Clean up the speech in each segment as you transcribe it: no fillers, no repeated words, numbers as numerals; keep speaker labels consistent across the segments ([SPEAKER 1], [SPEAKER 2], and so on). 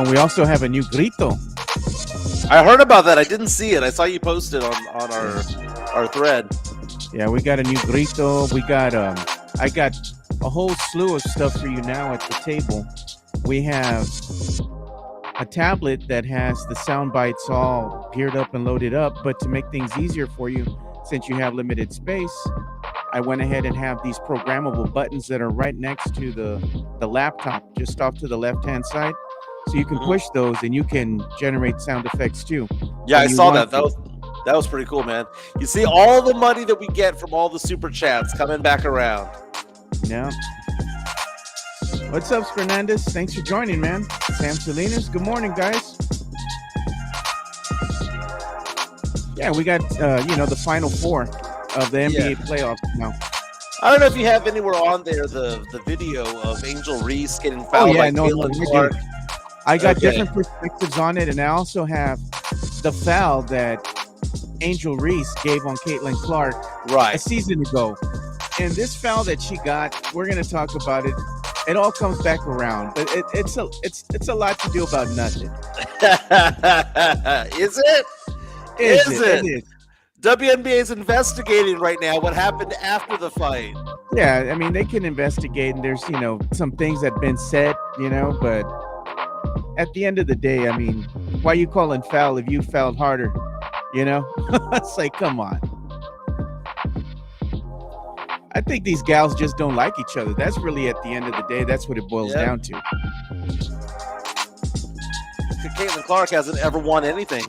[SPEAKER 1] We also have a new grito.
[SPEAKER 2] I heard about that. I didn't see it. I saw you post it on our thread.
[SPEAKER 1] Yeah, we got a new grito. We got I got a whole slew of stuff for you now at the table. We have a tablet that has the sound bites all geared up and loaded up, but to make things easier for you, since you have limited space, I went ahead and have these programmable buttons that are right next to the laptop, just off to the left-hand side. So you can push those and you can generate sound effects too.
[SPEAKER 2] Yeah, I saw that. That was pretty cool, man. You see all the money that we get from all the super chats coming back around.
[SPEAKER 1] Yeah. What's up, Fernandez? Thanks for joining, man. Sam Salinas, good morning, guys. Yeah, we got the final four of the NBA playoffs now.
[SPEAKER 2] I don't know if you have anywhere on there the video of Angel Reese getting fouled by Caitlin Clark.
[SPEAKER 1] I got different perspectives on it, and I also have the foul that Angel Reese gave on Caitlin Clark a season ago. And this foul that she got, we're going to talk about it. It all comes back around, but it's a lot to do about nothing.
[SPEAKER 2] Is it? Is it?
[SPEAKER 1] It is.
[SPEAKER 2] WNBA is investigating right now what happened after the fight.
[SPEAKER 1] Yeah, I mean, they can investigate, and there's, some things that have been said, but at the end of the day, I mean, why you calling foul if you fouled harder, It's like, come on. I think these gals just don't like each other. That's really, at the end of the day, that's what it boils down to.
[SPEAKER 2] Caitlin Clark hasn't ever won anything.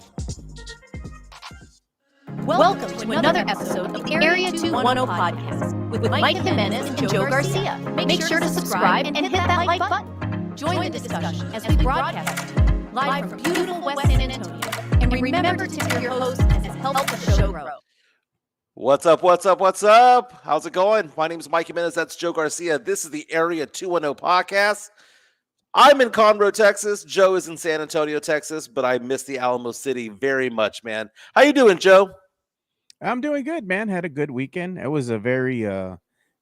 [SPEAKER 3] Welcome to another episode of Area 210 Podcast with Mike Jimenez and Joe Garcia. Make sure to subscribe and hit that like button. Join the discussion as we broadcast live from beautiful West San Antonio. And remember to tip your host as it helps the show grow.
[SPEAKER 2] What's up? What's up? What's up? How's it going? My name is Mike Jimenez. That's Joe Garcia. This is the Area 210 Podcast. I'm in Conroe, Texas. Joe is in San Antonio, Texas, but I miss the Alamo City very much, man. How you doing, Joe?
[SPEAKER 1] I'm doing good, man. Had a good weekend. It was a very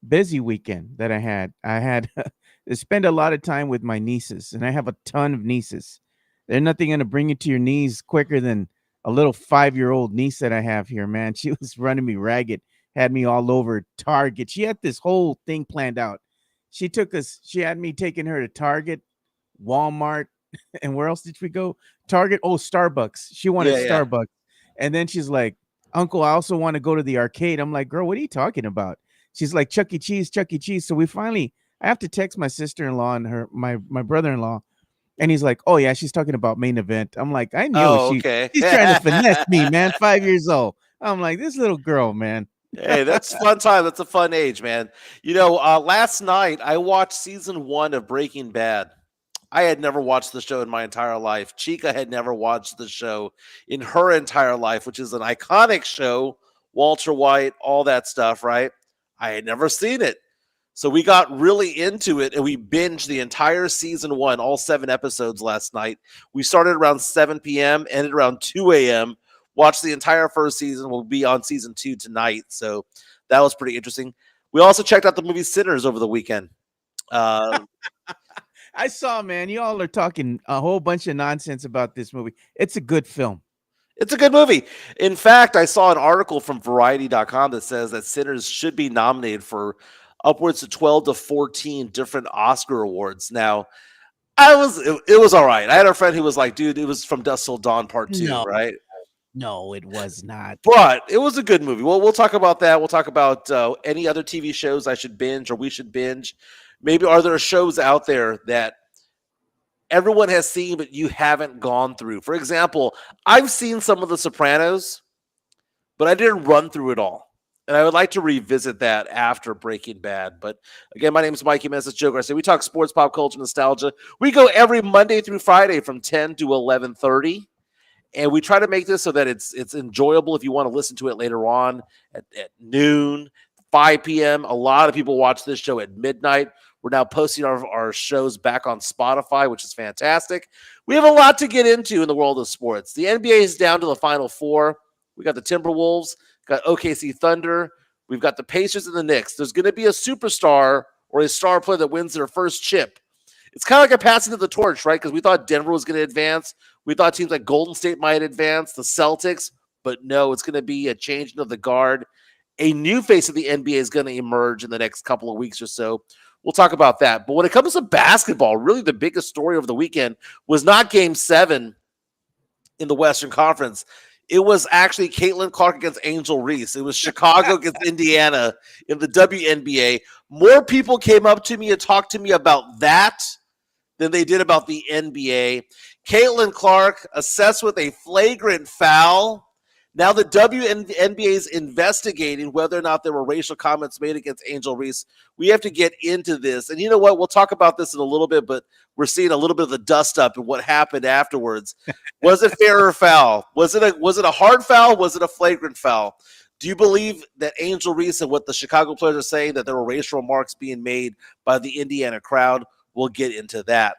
[SPEAKER 1] busy weekend that I had. I had to spend a lot of time with my nieces, and I have a ton of nieces. There's nothing going to bring you to your knees quicker than a little 5-year-old niece that I have here, man. She was running me ragged, had me all over Target. She had this whole thing planned out. She had me taking her to Target, Walmart, and where else did we go? Target. Oh, Starbucks. She wanted Starbucks. And then she's like, Uncle, I also want to go to the arcade. I'm like, girl, what are you talking about? She's like, Chuck E. Cheese. So I have to text my sister-in-law and my brother-in-law. And he's like, oh, yeah, she's talking about main event. I'm like, I knew she's trying to finesse me, man. 5 years old. I'm like, this little girl, man.
[SPEAKER 2] Hey, that's a fun time. That's a fun age, man. Last night I watched season 1 of Breaking Bad. I had never watched the show in my entire life. Chica had never watched the show in her entire life, which is an iconic show. Walter White, all that stuff, right? I had never seen it. So we got really into it, and we binged the entire season 1, all 7 episodes last night. We started around 7 p.m., ended around 2 a.m., watched the entire first season. We'll be on season 2 tonight, so that was pretty interesting. We also checked out the movie Sinners over the weekend.
[SPEAKER 1] I saw, man, you all are talking a whole bunch of nonsense about this movie. It's a good film.
[SPEAKER 2] It's a good movie. In fact, I saw an article from Variety.com that says that Sinners should be nominated for upwards of 12 to 14 different Oscar awards. Now, it was all right. I had a friend who was like, dude, it was From Dusk Till Dawn Part 2, right?
[SPEAKER 1] No, it was not.
[SPEAKER 2] But it was a good movie. Well, we'll talk about that. We'll talk about any other TV shows I should binge or we should binge. Maybe are there shows out there that everyone has seen but you haven't gone through? For example, I've seen some of The Sopranos, but I didn't run through it all. And I would like to revisit that after Breaking Bad. But again, my name is Mike Jimenez. It's Joe Garcia. We talk sports, pop culture, nostalgia. We go every Monday through Friday from 10 to 11:30. And we try to make this so that it's enjoyable if you want to listen to it later on at noon, 5 p.m. A lot of people watch this show at midnight. We're now posting our shows back on Spotify, which is fantastic. We have a lot to get into in the world of sports. The NBA is down to the Final Four. We got the Timberwolves, got OKC Thunder. We've got the Pacers and the Knicks. There's going to be a superstar or a star player that wins their first chip It's kind of like a passing of the torch, right? Because we thought Denver was going to advance. We thought teams like Golden State might advance, the Celtics, but no, it's going to be a changing of the guard. A new face of the NBA is going to emerge in the next couple of weeks or so. We'll talk about that. But when it comes to basketball, really the biggest story of the weekend was not Game 7 in the Western Conference. It was actually Caitlin Clark against Angel Reese. It was Chicago against Indiana in the WNBA. More people came up to me and talked to me about that than they did about the NBA. Caitlin Clark assessed with a flagrant foul. Now the WNBA is investigating whether or not there were racial comments made against Angel Reese. We have to get into this. And you know what? We'll talk about this in a little bit, but we're seeing a little bit of the dust up and what happened afterwards. Was it fair or foul? Was it a hard foul? Was it a flagrant foul? Do you believe that Angel Reese and what the Chicago players are saying, that there were racial remarks being made by the Indiana crowd? We'll get into that.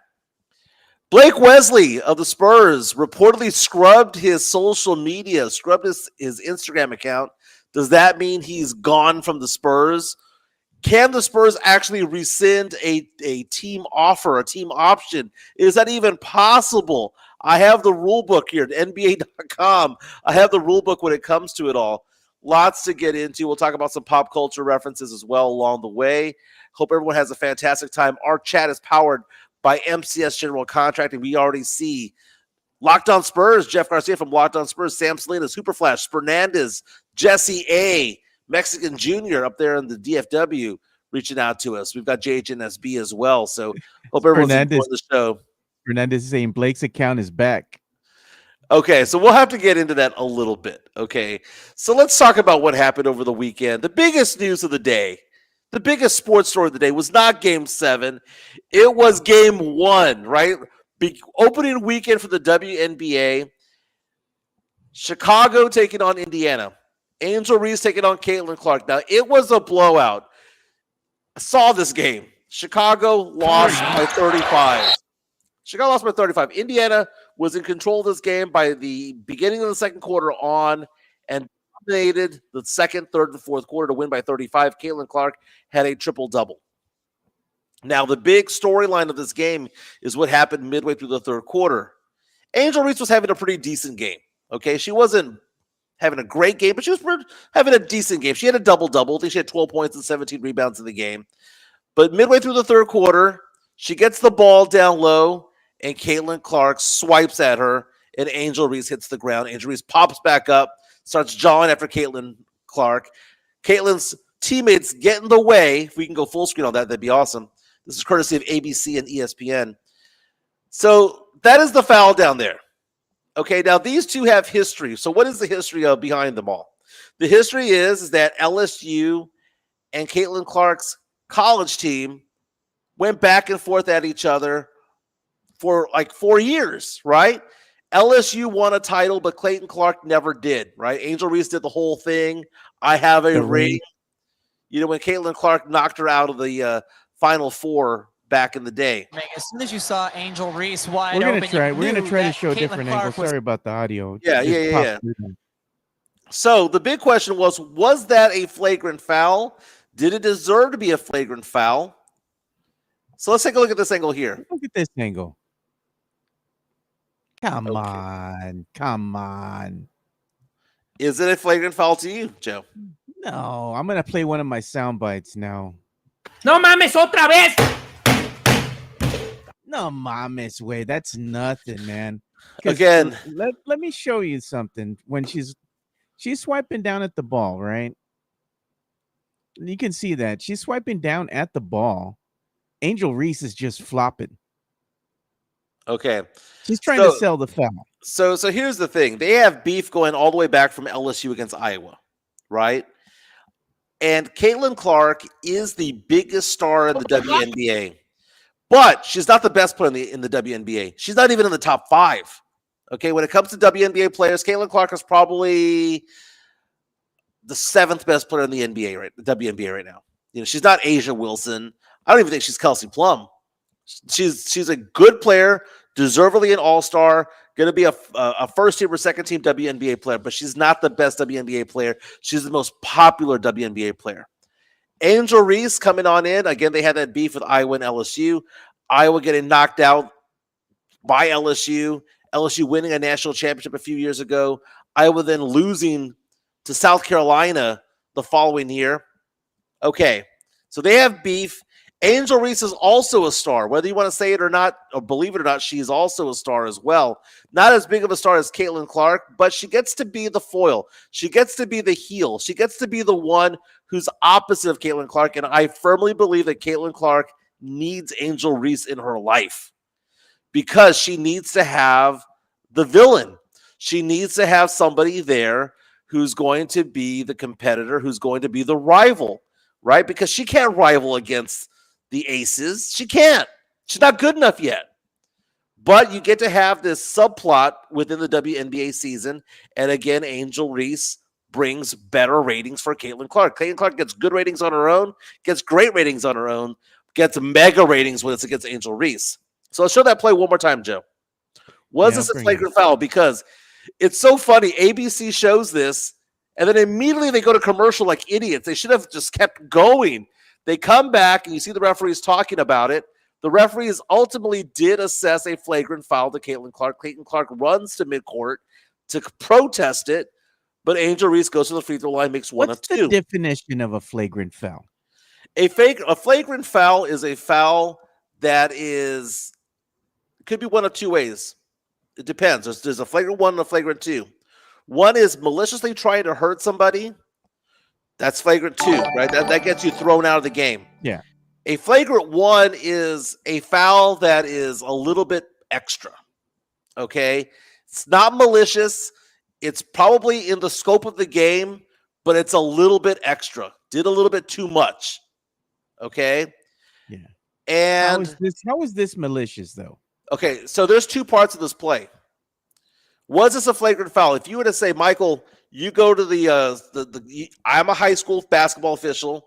[SPEAKER 2] Blake Wesley of the Spurs reportedly scrubbed his social media, scrubbed his Instagram account. Does that mean he's gone from the Spurs? Can the Spurs actually rescind a team offer, a team option? Is that even possible? I have the rule book here at NBA.com. I have the rule book when it comes to it all. Lots to get into. We'll talk about some pop culture references as well along the way. Hope everyone has a fantastic time. Our chat is powered by MCS General Contracting. We already see Locked On Spurs, Jeff Garcia from Locked On Spurs, Sam Salinas, Superflash, Fernandez, Jesse A., Mexican Jr. up there in the DFW reaching out to us. We've got JHNSB as well. So hope everyone's enjoying the show.
[SPEAKER 1] Fernandez is saying Blake's account is back.
[SPEAKER 2] Okay, so we'll have to get into that a little bit. Okay, so let's talk about what happened over the weekend. The biggest news of the day, the biggest sports story of the day was not Game 7. It was Game 1, right? Opening weekend for the WNBA. Chicago taking on Indiana. Angel Reese taking on Caitlin Clark. Now, it was a blowout. I saw this game. Chicago lost by 35. Chicago lost by 35. Indiana was in control of this game by the beginning of the second quarter on and dominated the second, third, and fourth quarter to win by 35. Caitlin Clark had a triple-double. Now, the big storyline of this game is what happened midway through the third quarter. Angel Reese was having a pretty decent game. Okay, she wasn't having a great game, but she was having a decent game. She had a double-double. I think she had 12 points and 17 rebounds in the game. But midway through the third quarter, she gets the ball down low, and Caitlin Clark swipes at her, and Angel Reese hits the ground. Angel Reese pops back up, starts jawing after Caitlin Clark. Caitlin's teammates get in the way. If we can go full screen on that, that'd be awesome. This is courtesy of ABC and ESPN. So that is the foul down there. Okay, now these two have history. So what is the history of behind them all? The history is that LSU and Caitlin Clark's college team went back and forth at each other for like 4 years, right? LSU won a title, but Caitlin Clark never did, right? Angel Reese did the whole thing. I have a ring. You know, when Caitlin Clark knocked her out of the Final Four back in the day.
[SPEAKER 4] As soon as you saw Angel Reese wide
[SPEAKER 1] We're
[SPEAKER 4] open,
[SPEAKER 1] gonna try to show a different angle. Sorry about the audio.
[SPEAKER 2] Yeah. So the big question was that a flagrant foul? Did it deserve to be a flagrant foul? So let's take a look at this angle here.
[SPEAKER 1] Look at this angle. Come on.
[SPEAKER 2] Is it a flagrant foul to you, Joe?
[SPEAKER 1] No, I'm gonna play one of my sound bites now.
[SPEAKER 5] No mames otra vez.
[SPEAKER 1] No mames, way. That's nothing, man.
[SPEAKER 2] Again,
[SPEAKER 1] let me show you something. When she's swiping down at the ball, right? You can see that she's swiping down at the ball. Angel Reese is just flopping.
[SPEAKER 2] Okay,
[SPEAKER 1] she's trying to sell the foul.
[SPEAKER 2] So here's the thing: they have beef going all the way back from LSU against Iowa, right? And Caitlin Clark is the biggest star in the WNBA. But she's not the best player in the WNBA. She's not even in the top 5. Okay, when it comes to WNBA players, Caitlin Clark is probably the 7th best player in the WNBA right now. You know, she's not Asia Wilson. I don't even think she's Kelsey Plum. She's a good player, deservedly an all-star, going to be a first-team or second-team WNBA player, but she's not the best WNBA player. She's the most popular WNBA player. Angel Reese coming on in. Again, they had that beef with Iowa and LSU. Iowa getting knocked out by LSU, LSU winning a national championship a few years ago, Iowa then losing to South Carolina the following year. Okay, so they have beef. Angel Reese is also a star. Whether you want to say it or not, or believe it or not, she's also a star as well. Not as big of a star as Caitlin Clark, but she gets to be the foil. She gets to be the heel. She gets to be the one who's opposite of Caitlin Clark, and I firmly believe that Caitlin Clark needs Angel Reese in her life because she needs to have the villain. She needs to have somebody there who's going to be the competitor, who's going to be the rival, right? Because she can't rival against the aces. She can't. She's not good enough yet. But you get to have this subplot within the WNBA season. And again, Angel Reese brings better ratings for Caitlin Clark. Caitlin Clark gets good ratings on her own, gets great ratings on her own, gets mega ratings when it's against Angel Reese. So let's show that play one more time, Joe. Was this a flagrant foul? Because it's so funny. ABC shows this, and then immediately they go to commercial like idiots. They should have just kept going. They come back, and you see the referees talking about it. The referees ultimately did assess a flagrant foul to Caitlin Clark. Caitlin Clark runs to midcourt to protest it, but Angel Reese goes to the free throw line, makes one of two.
[SPEAKER 1] What's the definition of a flagrant foul?
[SPEAKER 2] A flagrant foul is a foul that could be one of two ways. It depends. There's a flagrant one and a flagrant two. One is maliciously trying to hurt somebody. That's flagrant two, right? That gets you thrown out of the game.
[SPEAKER 1] Yeah.
[SPEAKER 2] A flagrant one is a foul that is a little bit extra. Okay? It's not malicious. It's probably in the scope of the game, but it's a little bit extra. Did a little bit too much. Okay?
[SPEAKER 1] Yeah.
[SPEAKER 2] And
[SPEAKER 1] how is this malicious though?
[SPEAKER 2] Okay, so there's two parts of this play. Was this a flagrant foul? If you were to say, Michael, you go to I'm a high school basketball official.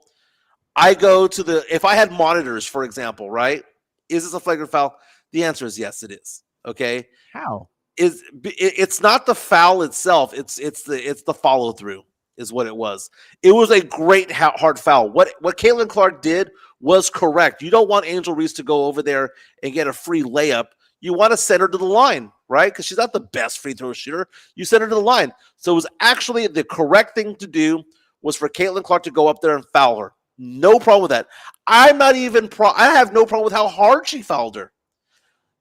[SPEAKER 2] I go to if I had monitors, for example, right? Is this a flagrant foul? The answer is yes, it is. Okay.
[SPEAKER 1] How?
[SPEAKER 2] It's not the foul itself. It's the follow through is what it was. It was a great hard foul. What Caitlin Clark did was correct. You don't want Angel Reese to go over there and get a free layup. You want to send her to the line, right? Because she's not the best free throw shooter. You send her to the line. So it was actually the correct thing to do was for Caitlin Clark to go up there and foul her. No problem with that. I have no problem with how hard she fouled her.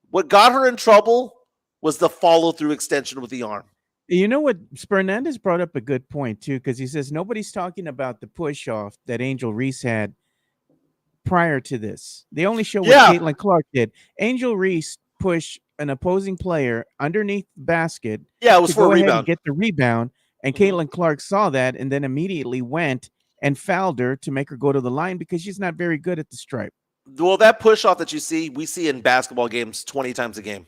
[SPEAKER 2] What got her in trouble was the follow-through extension with the arm.
[SPEAKER 1] You know what? Fernandez brought up a good point, too, because he says nobody's talking about the push-off that Angel Reese had prior to this. They only show what Caitlin Clark did. Angel Reese pushed an opposing player underneath the basket.
[SPEAKER 2] Yeah, it was for a rebound.
[SPEAKER 1] And get the rebound, and Caitlin Clark saw that and then immediately went and fouled her to make her go to the line because she's not very good at the stripe.
[SPEAKER 2] Well, that push-off that we see in basketball games 20 times a game.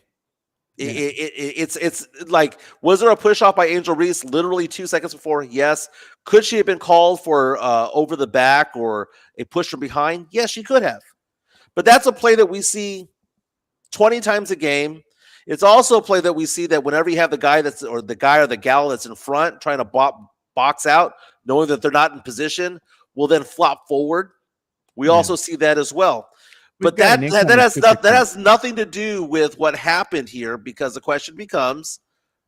[SPEAKER 2] Yeah. It's like, was there a push-off by Angel Reese literally 2 seconds before? Yes. Could she have been called for over the back or a push from behind? Yes, she could have. But that's a play that we see 20 times a game. It's also a play that we see that whenever you have the guy or the gal that's in front trying to box out, knowing that they're not in position, will then flop forward. We also see that as well. But that has nothing to do with what happened here, because the question becomes,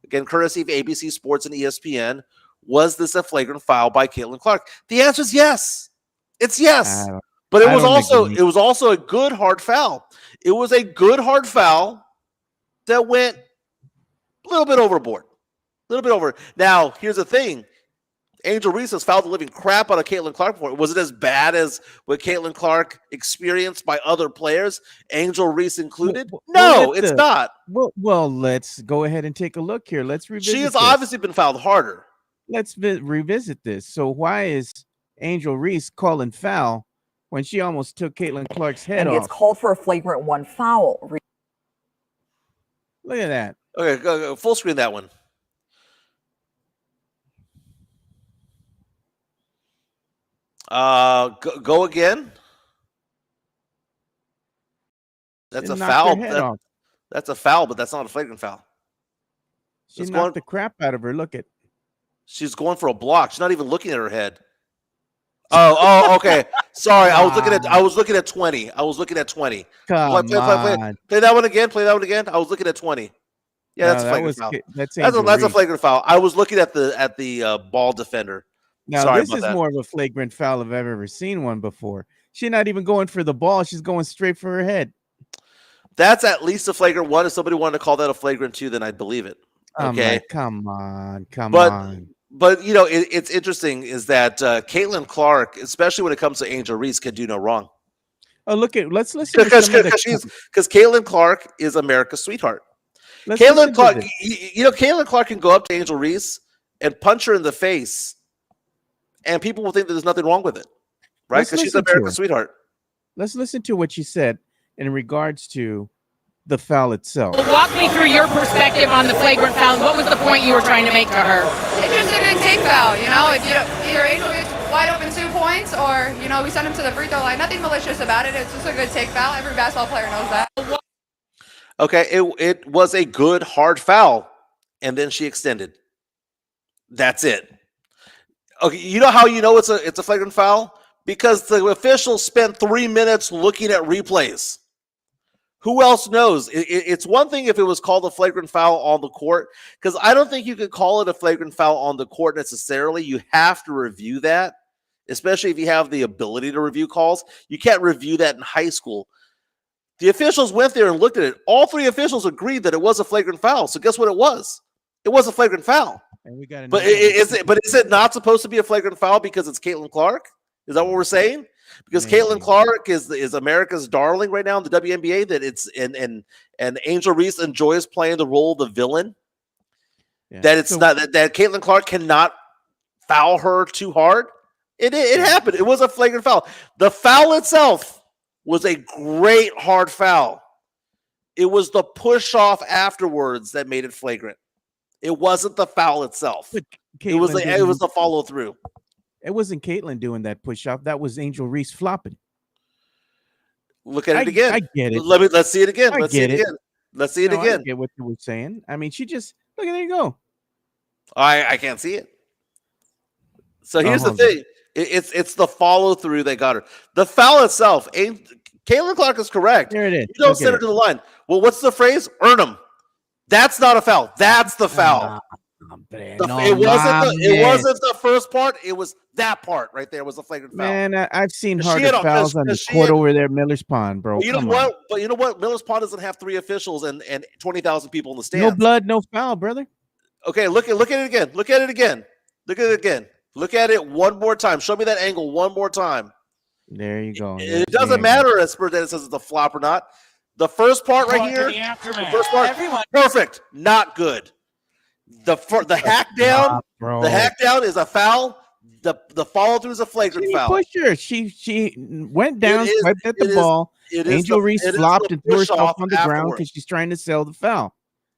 [SPEAKER 2] again, courtesy of ABC Sports and ESPN, was this a flagrant foul by Caitlin Clark? The answer is yes. It's yes. But it was also a good hard foul. It was a good hard foul that went a little bit overboard. A little bit over. Now, here's the thing. Angel Reese has fouled the living crap out of Caitlin Clark before. Was it as bad as what Caitlin Clark experienced by other players, Angel Reese included? No, it's not.
[SPEAKER 1] Well, let's go ahead and take a look here. Let's revisit.
[SPEAKER 2] She has obviously been fouled harder.
[SPEAKER 1] Let's revisit this. So why is Angel Reese calling foul when she almost took Caitlin Clark's head off?
[SPEAKER 6] It's called for a flagrant one foul.
[SPEAKER 1] Look at that.
[SPEAKER 2] Okay, go full screen that one. Go again. That's a foul. That's a foul, but that's not a flagrant foul.
[SPEAKER 1] She knocked the crap out of her. Look at.
[SPEAKER 2] She's going for a block. She's not even looking at her head. Oh, okay. Sorry, I was looking at 20. I was looking at 20.
[SPEAKER 1] Come on.
[SPEAKER 2] Play that one again. Play that one again. I was looking at 20. Yeah,
[SPEAKER 1] No,
[SPEAKER 2] that's a flagrant foul.
[SPEAKER 1] That's
[SPEAKER 2] That's
[SPEAKER 1] Angel
[SPEAKER 2] a
[SPEAKER 1] Reese.
[SPEAKER 2] flagrant foul. I was looking at the ball defender.
[SPEAKER 1] Now
[SPEAKER 2] Sorry
[SPEAKER 1] this
[SPEAKER 2] about
[SPEAKER 1] is
[SPEAKER 2] that.
[SPEAKER 1] more of a flagrant foul if I've ever seen one before. She's not even going for the ball; she's going straight for her head.
[SPEAKER 2] That's at least a flagrant one. If somebody wanted to call that a flagrant two, then I'd believe it. Okay,
[SPEAKER 1] Like, come on.
[SPEAKER 2] But you know, it's interesting is that Caitlin Clark, especially when it comes to Angel Reese, can do no wrong.
[SPEAKER 1] Oh, let's listen to some of the
[SPEAKER 2] Because Caitlin Clark is America's sweetheart.
[SPEAKER 1] let's
[SPEAKER 2] Caitlin
[SPEAKER 1] listen to
[SPEAKER 2] Clark,
[SPEAKER 1] this.
[SPEAKER 2] Caitlin Clark can go up to Angel Reese and punch her in the face, and people will think that there's nothing wrong with it, right?
[SPEAKER 1] Let's
[SPEAKER 2] Because she's
[SPEAKER 1] listen to
[SPEAKER 2] America's
[SPEAKER 1] her.
[SPEAKER 2] sweetheart.
[SPEAKER 1] Let's listen to what she said in regards to the foul itself.
[SPEAKER 5] Walk me through your perspective on the flagrant foul. What was the point you were trying to make to her?
[SPEAKER 7] It's just a good take foul, you know. If you either Angel gets wide open 2 points, or we send him to the free throw line. Nothing malicious about it. It's just a good take foul. Every basketball player knows that.
[SPEAKER 2] Okay, it was a good hard foul, and then she extended. That's it. Okay, you know how you know it's a flagrant foul? Because the officials spent 3 minutes looking at replays. Who else knows? It's one thing if it was called a flagrant foul on the court, because I don't think you could call it a flagrant foul on the court necessarily. You have to review that, especially if you have the ability to review calls. You can't review that in high school. The officials went there and looked at it. All 3 officials agreed that it was a flagrant foul. So guess what it was? It was a flagrant foul.
[SPEAKER 1] And we got
[SPEAKER 2] But is it not supposed to be a flagrant foul because it's Caitlin Clark? Is that what we're saying? Because Caitlin Clark is America's darling right now in the WNBA. That it's and Angel Reese enjoys playing the role of the villain.
[SPEAKER 1] Yeah.
[SPEAKER 2] That it's not that Caitlin Clark cannot foul her too hard. It happened. It was a flagrant foul. The foul itself was a great hard foul. It was the push off afterwards that made it flagrant. It wasn't the foul itself. It was the follow through.
[SPEAKER 1] It wasn't Caitlin doing that push off. That was Angel Reese flopping.
[SPEAKER 2] Look at it again.
[SPEAKER 1] I get it.
[SPEAKER 2] Let's see it again. Let's see it
[SPEAKER 1] it.
[SPEAKER 2] again. Let's see it again.
[SPEAKER 1] I get what you were saying. I mean, she just look at there you go.
[SPEAKER 2] I can't see it. So here's the thing. It's the follow through that got her. The foul itself. Caitlin Clark is correct.
[SPEAKER 1] There it is.
[SPEAKER 2] You don't send her to the line. Well, what's the phrase? Earn them. That's not a foul. That's the foul. It wasn't the first part. It was that part right there was a flagrant foul.
[SPEAKER 1] Man, I've seen harder fouls on the court over there, Miller's Pond, bro.
[SPEAKER 2] But you know what? But you know what? Miller's Pond doesn't have 3 officials and 20,000 people in the stands.
[SPEAKER 1] No blood, no foul, brother.
[SPEAKER 2] Okay, look at it again. Look at it again. Look at it again. Look at it one more time. Show me that angle one more time.
[SPEAKER 1] There you go.
[SPEAKER 2] It doesn't matter as per that it says it's a flop or not. The first part right here, the first part, perfect, not good. The hack down, the hack down is a foul. The follow through is a flagrant foul.
[SPEAKER 1] Pushed her. She went down, swiped at the ball. Angel Reese flopped and threw herself on the ground because she's trying to sell the foul.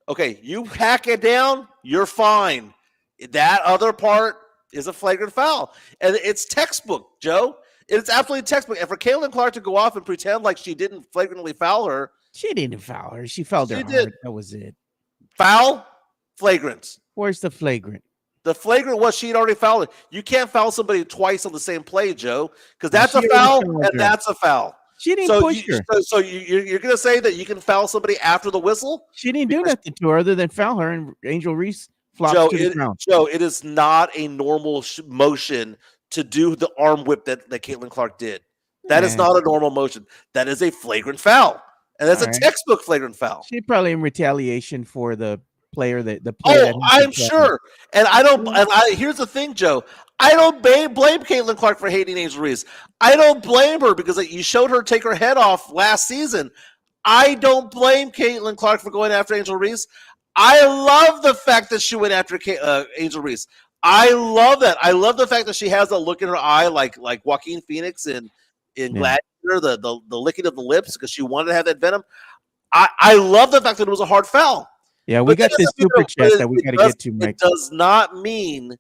[SPEAKER 2] Okay, you hack it down, you're fine. That other part is a flagrant foul, and it's textbook, Joe. It's absolutely textbook. And for Caitlin Clark to go off and pretend like she didn't flagrantly foul her,
[SPEAKER 1] she didn't foul her. She fouled her hard.
[SPEAKER 2] Did.
[SPEAKER 1] That was it.
[SPEAKER 2] Foul, flagrant.
[SPEAKER 1] Where's the flagrant?
[SPEAKER 2] The flagrant was she had already fouled it. You can't foul somebody twice on the same play, Joe, because that's a foul and that's a foul.
[SPEAKER 1] She didn't push her.
[SPEAKER 2] So you're going to say that you can foul somebody after the whistle?
[SPEAKER 1] She didn't do nothing to her other than foul her, and Angel Reese flopped to the ground.
[SPEAKER 2] Joe, it is not a normal motion to do the arm whip that Caitlin Clark did. That is not a normal motion. That is a flagrant foul, and that's a textbook flagrant foul.
[SPEAKER 1] She probably in retaliation for the player that
[SPEAKER 2] I'm sure. And I don't. And here's the thing, Joe. I don't blame Caitlin Clark for hating Angel Reese. I don't blame her because you showed her take her head off last season. I don't blame Caitlin Clark for going after Angel Reese. I love the fact that she went after Angel Reese. I love that. I love the fact that she has a look in her eye like Joaquin Phoenix in Gladiator, the licking of the lips, because she wanted to have that venom. I love the fact that it was a hard foul.
[SPEAKER 1] Yeah, we got this super chat that we got to get to, Mike.
[SPEAKER 2] It does not mean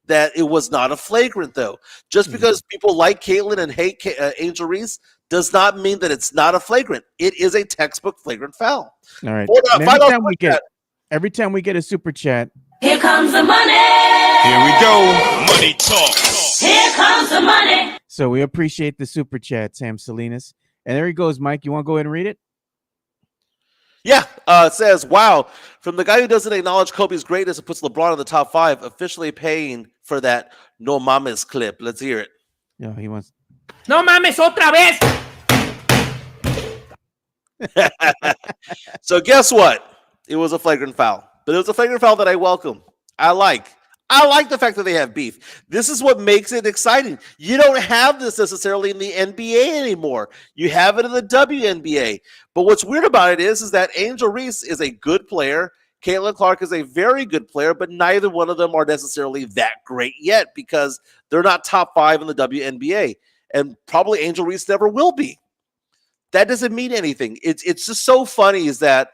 [SPEAKER 2] that it was not a flagrant, though. Just because people like Caitlin and hate Angel Reese does not mean that it's not a flagrant. It is a textbook flagrant foul.
[SPEAKER 1] All right. Every time we get a super chat,
[SPEAKER 8] here comes the money. Here we go. Money talk.
[SPEAKER 9] Here comes the money.
[SPEAKER 1] So we appreciate the super chat, Sam Salinas. And there he goes, Mike. You want to go ahead and read it?
[SPEAKER 2] Yeah, it says, wow, from the guy who doesn't acknowledge Kobe's greatness and puts LeBron in the top 5, officially paying for that No Mames clip. Let's hear it.
[SPEAKER 1] Yeah, he wants.
[SPEAKER 5] No mames otra vez.
[SPEAKER 2] So guess what? It was a flagrant foul. But it was a flagrant foul that I welcome. I like the fact that they have beef. This is what makes it exciting. You don't have this necessarily in the NBA anymore. You have it in the WNBA. But what's weird about it is that Angel Reese is a good player. Caitlin Clark is a very good player, but neither one of them are necessarily that great yet because they're not top 5 in the WNBA. And probably Angel Reese never will be. That doesn't mean anything. It's just so funny is that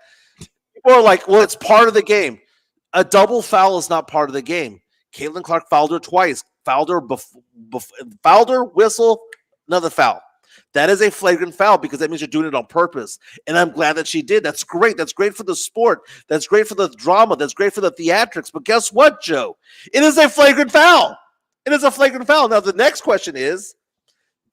[SPEAKER 2] people are like, well, it's part of the game. A double foul is not part of the game. Caitlin Clark fouled her twice. Fouled her, whistle, another foul. That is a flagrant foul because that means you're doing it on purpose. And I'm glad that she did. That's great. That's great for the sport. That's great for the drama. That's great for the theatrics. But guess what, Joe? It is a flagrant foul. It is a flagrant foul. Now, the next question is,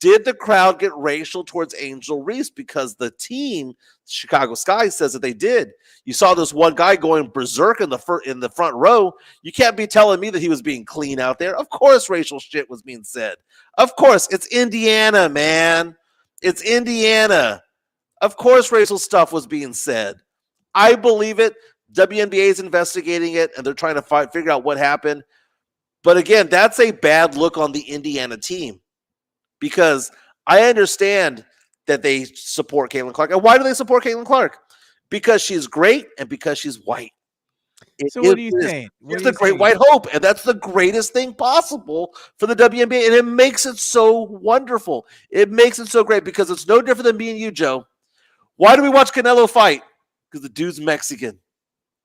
[SPEAKER 2] did the crowd get racial towards Angel Reese? Because the team, Chicago Sky, says that they did. You saw this one guy going berserk in the front row. You can't be telling me that he was being clean out there. Of course racial shit was being said. Of course. It's Indiana, man. It's Indiana. Of course racial stuff was being said. I believe it. WNBA is investigating it, and they're trying to figure out what happened. But again, that's a bad look on the Indiana team. Because I understand that they support Caitlin Clark. And why do they support Caitlin Clark? Because she's great and because she's white.
[SPEAKER 1] So what are you saying?
[SPEAKER 2] It's the great white hope, and that's the greatest thing possible for the WNBA, and it makes it so wonderful. It makes it so great because it's no different than me and you, Joe. Why do we watch Canelo fight? Because the dude's Mexican,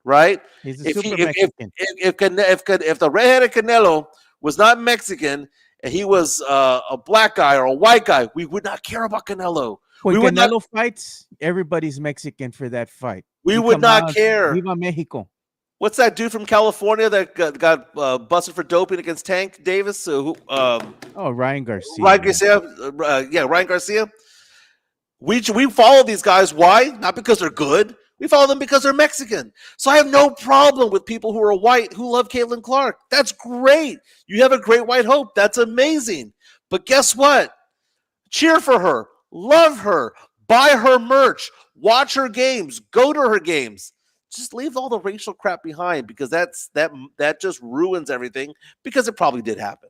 [SPEAKER 2] right?
[SPEAKER 1] He's a super Mexican.
[SPEAKER 2] If the redheaded Canelo was not Mexican and he was a black guy or a white guy, we would not care about Canelo.
[SPEAKER 1] When
[SPEAKER 2] we
[SPEAKER 1] Canelo fights, everybody's Mexican for that fight.
[SPEAKER 2] We would not care.
[SPEAKER 1] Viva Mexico.
[SPEAKER 2] What's that dude from California that got busted for doping against Tank Davis?
[SPEAKER 1] Ryan Garcia.
[SPEAKER 2] Ryan Garcia. Ryan Garcia. We follow these guys. Why? Not because they're good. We follow them because they're Mexican. So I have no problem with people who are white who love Caitlin Clark. That's great. You have a great white hope. That's amazing. But guess what? Cheer for her. Love her. Buy her merch. Watch her games. Go to her games. Just leave all the racial crap behind because that just ruins everything because it probably did happen.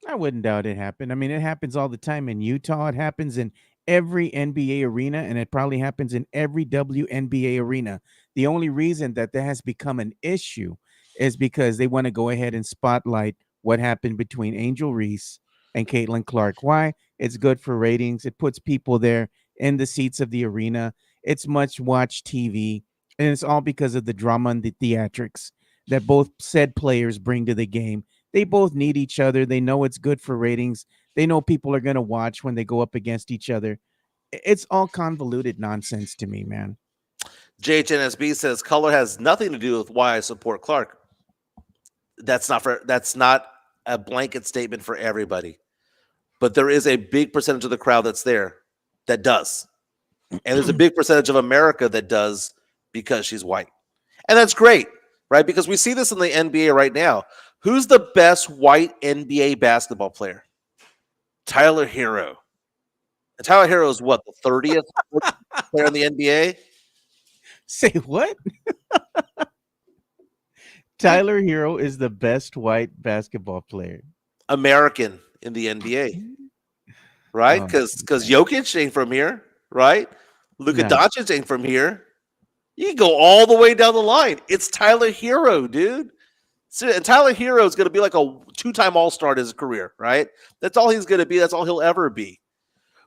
[SPEAKER 1] I wouldn't doubt it happened. I mean, it happens all the time in Utah. It happens in every NBA arena, and it probably happens in every WNBA arena. The only reason that has become an issue is because they want to go ahead and spotlight what happened between Angel Reese and Caitlin Clark. Why? It's good for ratings. It puts people there in the seats of the arena. It's much watched TV, and it's all because of the drama and the theatrics that both said players bring to the game. They both need each other. They know it's good for ratings. They know people are going to watch when they go up against each other. It's all convoluted nonsense to me, man.
[SPEAKER 2] JHNSB says color has nothing to do with why I support Clark. That's not a blanket statement for everybody. But there is a big percentage of the crowd that's there that does. And there's a big percentage of America that does because she's white. And that's great, right? Because we see this in the NBA right now. Who's the best white NBA basketball player? Tyler Hero. And Tyler Hero is what, the 30th player in the NBA?
[SPEAKER 1] Say what? Tyler Hero is the best white basketball player.
[SPEAKER 2] American in the NBA. Right? Because Jokic ain't from here, right? Luka Doncic ain't from here. You can go all the way down the line. It's Tyler Hero, dude. And Tyler Hero is going to be like a 2-time All-Star in his career, right? That's all he's going to be. That's all he'll ever be.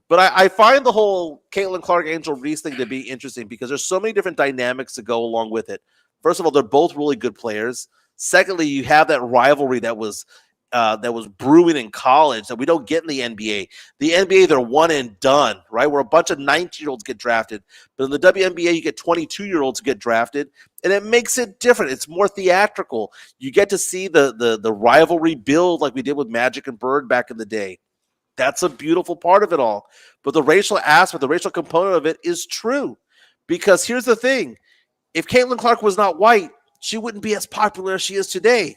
[SPEAKER 2] But I find the whole Caitlin Clark, Angel Reese thing to be interesting because there's so many different dynamics to go along with it. First of all, they're both really good players. Secondly, you have that rivalry that was that was brewing in college that we don't get in the NBA. The NBA, they're one and done, right? Where a bunch of 19-year-olds get drafted. But in the WNBA, you get 22-year-olds get drafted, and it makes it different. It's more theatrical. You get to see the rivalry build like we did with Magic and Bird back in the day. That's a beautiful part of it all. But the racial aspect, the racial component of it is true. Because here's the thing. If Caitlin Clark was not white, she wouldn't be as popular as she is today.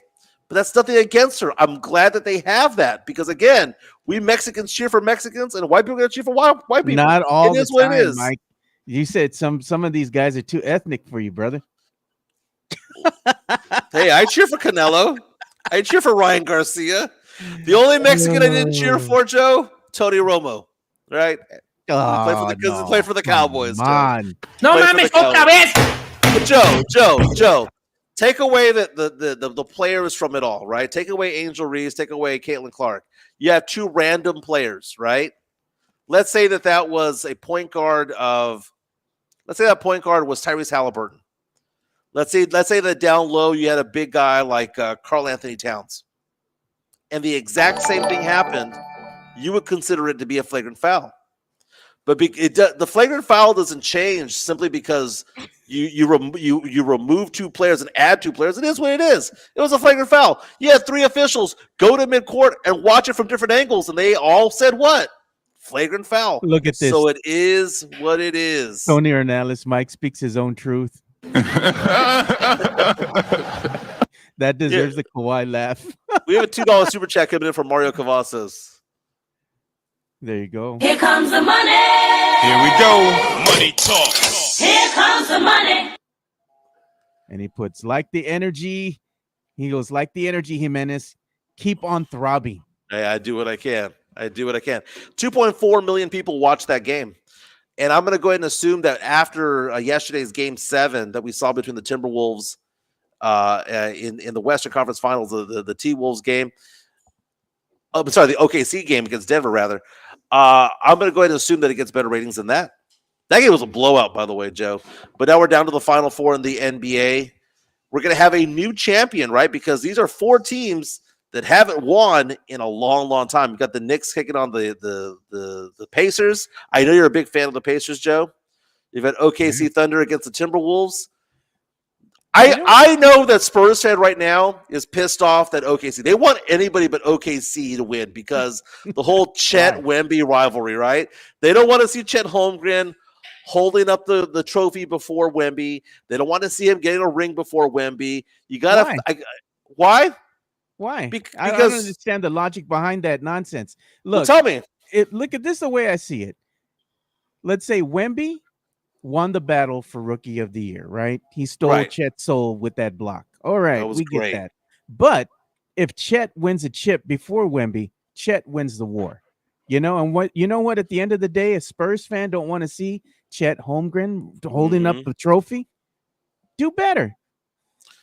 [SPEAKER 2] But that's nothing against her. I'm glad that they have that because, again, we Mexicans cheer for Mexicans and white people cheer for white people.
[SPEAKER 1] Not all
[SPEAKER 2] it is
[SPEAKER 1] the
[SPEAKER 2] what
[SPEAKER 1] time,
[SPEAKER 2] it is.
[SPEAKER 1] Mike. You said some of these guys are too ethnic for you, brother.
[SPEAKER 2] Hey, I cheer for Canelo. I cheer for Ryan Garcia. The only Mexican I didn't cheer for, Joe, Tony Romo. Right? He played for the Cowboys.
[SPEAKER 1] Joe.
[SPEAKER 5] No mames, otra vez.
[SPEAKER 2] But Joe. Take away the players from it all, right? Take away Angel Reese, take away Caitlin Clark. You have two random players, right? Let's say that was a point guard of, let's say that point guard was Tyrese Halliburton. Let's say that down low you had a big guy like Karl Anthony Towns. And the exact same thing happened, you would consider it to be a flagrant foul. But the flagrant foul doesn't change simply because you remove two players and add two players. It is what it is. It was a flagrant foul. You had three officials go to midcourt and watch it from different angles, and they all said what? Flagrant foul.
[SPEAKER 1] Look at this.
[SPEAKER 2] So it is what it is.
[SPEAKER 1] Tony Ornelas, Mike speaks his own truth. That deserves the Kawhi laugh.
[SPEAKER 2] We have a $2 super chat coming in from Mario Cavazos.
[SPEAKER 1] There you go.
[SPEAKER 9] Here comes the money.
[SPEAKER 8] Here we go. Money talk.
[SPEAKER 9] Here comes the money.
[SPEAKER 1] And he puts, like the energy. He goes, like the energy, Jimenez. Keep on throbbing.
[SPEAKER 2] Hey, I do what I can. 2.4 million people watched that game. And I'm going to go ahead and assume that after yesterday's game 7 that we saw between the Timberwolves in the Western Conference Finals, the T-Wolves game. I'm sorry, the OKC game against Denver, rather. I'm going to go ahead and assume that it gets better ratings than that. That game was a blowout, by the way, Joe. But now we're down to the Final Four in the NBA. We're going to have a new champion, right? Because these are 4 teams that haven't won in a long, long time. You've got the Knicks kicking on the Pacers. I know you're a big fan of the Pacers, Joe. You've had OKC Thunder against the Timberwolves. I know that Spurs fan right now is pissed off that OKC. They want anybody but OKC to win because the whole Chet Wemby rivalry, right? They don't want to see Chet Holmgren holding up the trophy before Wemby. They don't want to see him getting a ring before Wemby. You got to why?
[SPEAKER 1] Why?
[SPEAKER 2] Because
[SPEAKER 1] I don't understand the logic behind that nonsense. Look,
[SPEAKER 2] well, tell me.
[SPEAKER 1] Look at this the way I see it. Let's say Wemby won the battle for Rookie of the Year, right? He stole Chet's soul with that block. All right, we get that. But if Chet wins a chip before Wemby, Chet wins the war. You know, and what? At the end of the day, a Spurs fan don't want to see Chet Holmgren holding up the trophy. Do better.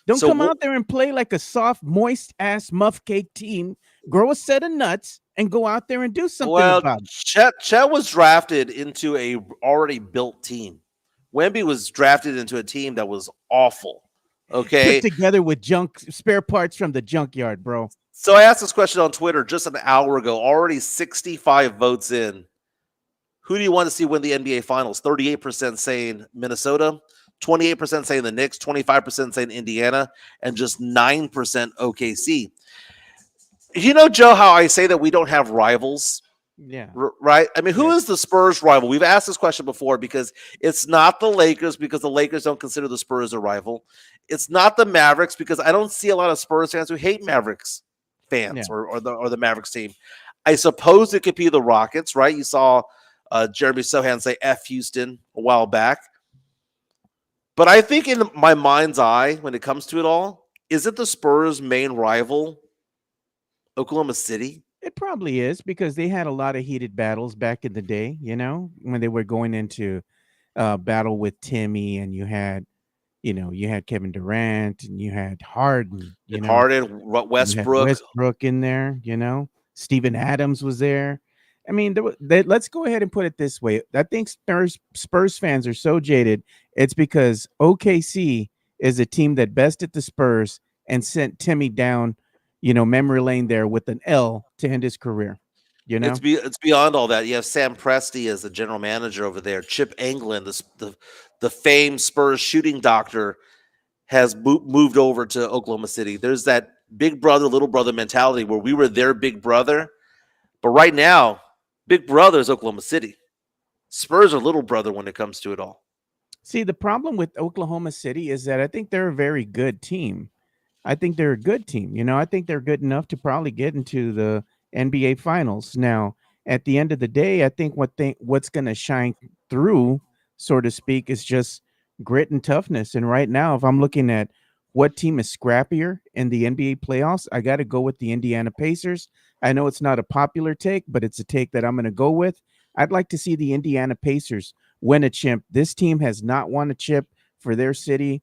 [SPEAKER 1] Don't come out there and play like a soft, moist-ass muff cake team. Grow a set of nuts and go out there and do something about it.
[SPEAKER 2] Chet was drafted into a already built team. Wemby was drafted into a team that was awful. Okay,
[SPEAKER 1] put together with spare parts from the junkyard, bro.
[SPEAKER 2] So I asked this question on Twitter just an hour ago. Already 65 votes in. Who do you want to see win the NBA Finals? 38% saying Minnesota, 28% saying the Knicks, 25% saying Indiana, and just 9% OKC. You know, Joe, how I say that we don't have rivals?
[SPEAKER 1] Yeah.
[SPEAKER 2] Right? I mean, who is the Spurs rival? We've asked this question before because it's not the Lakers because the Lakers don't consider the Spurs a rival. It's not the Mavericks because I don't see a lot of Spurs fans who hate Mavericks fans or the Mavericks team. I suppose it could be the Rockets, right? You saw Jeremy Sohan say F Houston a while back. But I think in my mind's eye, when it comes to it all, is it the Spurs' main rival Oklahoma City?
[SPEAKER 1] It probably is because they had a lot of heated battles back in the day, you know, when they were going into battle with Timmy and you had Kevin Durant and you had Harden, Westbrook in there, you know, Steven Adams was there. I mean, let's go ahead and put it this way. I think Spurs fans are so jaded. It's because OKC is a team that bested the Spurs and sent Timmy down, memory lane there with an L to end his career.
[SPEAKER 2] It's beyond all that. You have Sam Presti as the general manager over there. Chip Engelland, the famed Spurs shooting doctor, has moved over to Oklahoma City. There's that big brother, little brother mentality where we were their big brother. But right now, big brother is Oklahoma City. Spurs are little brother when it comes to it all.
[SPEAKER 1] See, the problem with Oklahoma City is that I think they're a very good team. I think they're a good team. I think they're good enough to probably get into the NBA Finals. Now, at the end of the day, I think what's going to shine through, so to speak, is just grit and toughness. And right now, if I'm looking at what team is scrappier in the NBA playoffs, I got to go with the Indiana Pacers. I know it's not a popular take, but it's a take that I'm going to go with. I'd like to see the Indiana Pacers win a chip. This team has not won a chip for their city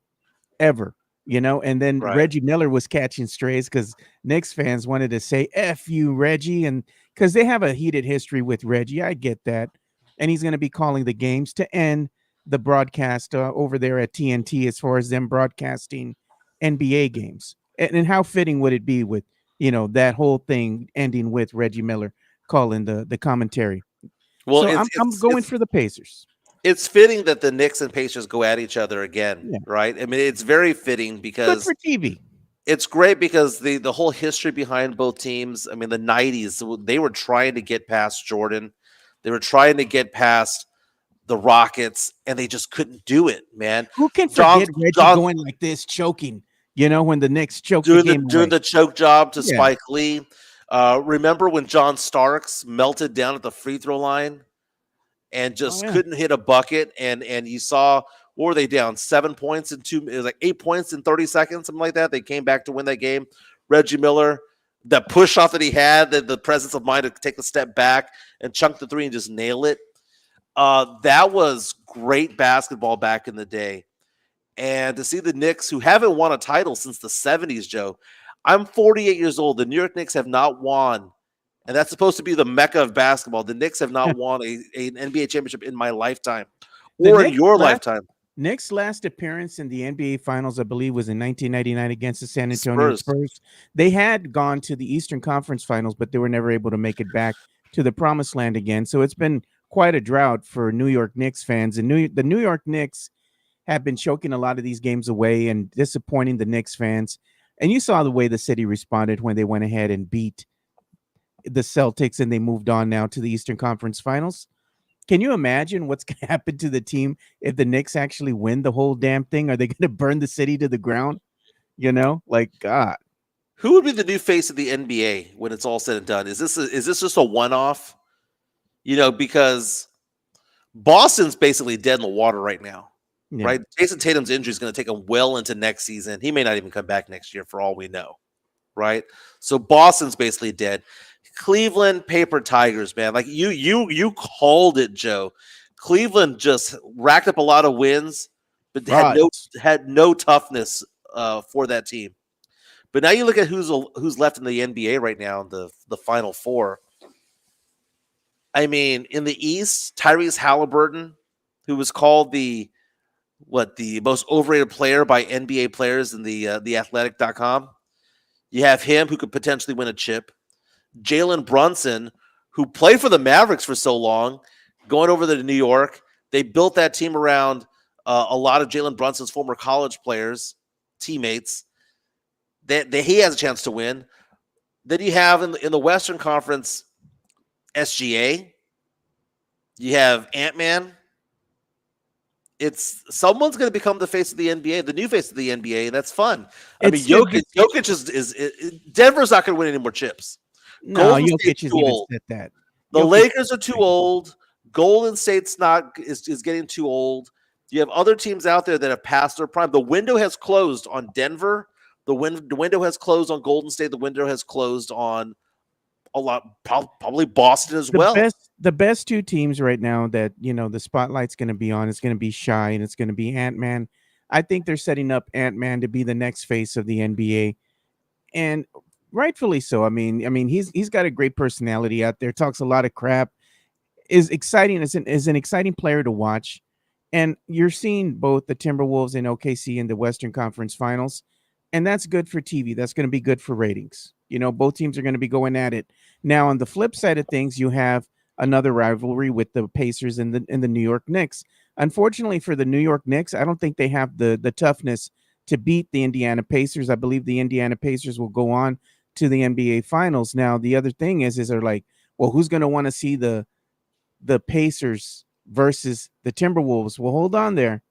[SPEAKER 1] ever. And then
[SPEAKER 2] Right.
[SPEAKER 1] Reggie Miller was catching strays because Knicks fans wanted to say F you, Reggie, and because they have a heated history with Reggie. I get that. And he's going to be calling the games to end the broadcast over there at TNT as far as them broadcasting NBA games. And how fitting would it be with, that whole thing ending with Reggie Miller calling the commentary?
[SPEAKER 2] Well,
[SPEAKER 1] So I'm going for the Pacers.
[SPEAKER 2] It's fitting that the Knicks and Pacers go at each other again,
[SPEAKER 1] Yeah.
[SPEAKER 2] right? I mean, it's very fitting
[SPEAKER 1] Good
[SPEAKER 2] because
[SPEAKER 1] for TV.
[SPEAKER 2] it's great because the whole history behind both teams. I mean, the 90s, they were trying to get past Jordan. They were trying to get past the Rockets, and they just couldn't do it, man.
[SPEAKER 1] Who can forget Reggie going like this, choking, when the Knicks choked the game
[SPEAKER 2] doing
[SPEAKER 1] away?
[SPEAKER 2] the choke job to
[SPEAKER 1] Yeah.
[SPEAKER 2] Spike Lee. Remember when John Starks melted down at the free throw line and just couldn't hit a bucket, and you saw, what were they down? 7 points in it was like 8 points in 30 seconds, something like that. They came back to win that game. Reggie Miller, that push off that he had, the presence of mind to take a step back and chunk the three and just nail it. That was great basketball back in the day. And to see the Knicks, who haven't won a title since the 70s, Joe. I'm 48 years old. The New York Knicks have not won, and that's supposed to be the mecca of basketball. The Knicks have not won an NBA championship in my lifetime or in your lifetime.
[SPEAKER 1] Knicks' last appearance in the NBA Finals, I believe, was in 1999 against the San Antonio Spurs. They had gone to the Eastern Conference Finals, but they were never able to make it back to the Promised Land again. So it's been quite a drought for New York Knicks fans. And the New York Knicks have been choking a lot of these games away and disappointing the Knicks fans. And you saw the way the city responded when they went ahead and beat the Celtics and they moved on now to the Eastern Conference Finals. Can you imagine what's going to happen to the team if the Knicks actually win the whole damn thing? Are they going to burn the city to the ground? God.
[SPEAKER 2] Who would be the new face of the NBA when it's all said and done? Is this just a one-off? Because Boston's basically dead in the water right now.
[SPEAKER 1] Yeah.
[SPEAKER 2] Right? Jason Tatum's injury is going to take him well into next season. He may not even come back next year for all we know. Right? So Boston's basically dead. Cleveland paper tigers, man. Like you called it, Joe. Cleveland just racked up a lot of wins, but had no toughness for that team. But now you look at who's left in the NBA right now, the Final Four. I mean, in the East, Tyrese Halliburton, who was called the most overrated player by NBA players in the athletic.com. You have him who could potentially win a chip. Jalen Brunson, who played for the Mavericks for so long, going over to New York. They built that team around a lot of Jalen Brunson's former college players, teammates. That he has a chance to win. Then you have in the Western Conference, SGA. You have Ant-Man. Someone's going to become the face of the NBA, the new face of the NBA, and that's fun. I mean, Jokic is Denver's not going to win any more chips.
[SPEAKER 1] No, Jokic is even said that.
[SPEAKER 2] The Lakers are too old. Golden State's is getting too old. You have other teams out there that have passed their prime. The window has closed on Denver. The window has closed on Golden State. The window has closed on a lot, probably Boston as well.
[SPEAKER 1] The best two teams right now that the spotlight's going to be on is going to be Shy and it's going to be Ant-Man. I think they're setting up Ant-Man to be the next face of the NBA, and rightfully so. I mean, he's got a great personality out there. Talks a lot of crap. Is exciting. Is an exciting player to watch, and you're seeing both the Timberwolves and OKC in the Western Conference Finals, and that's good for TV. That's going to be good for ratings. Both teams are going to be going at it. Now, on the flip side of things, you have another rivalry with the Pacers and the New York Knicks. Unfortunately for the New York Knicks, I don't think they have the toughness to beat the Indiana Pacers. I believe the Indiana Pacers will go on to the NBA Finals. Now, the other thing is they're like, well, who's going to want to see the Pacers versus the Timberwolves? Well, hold on there.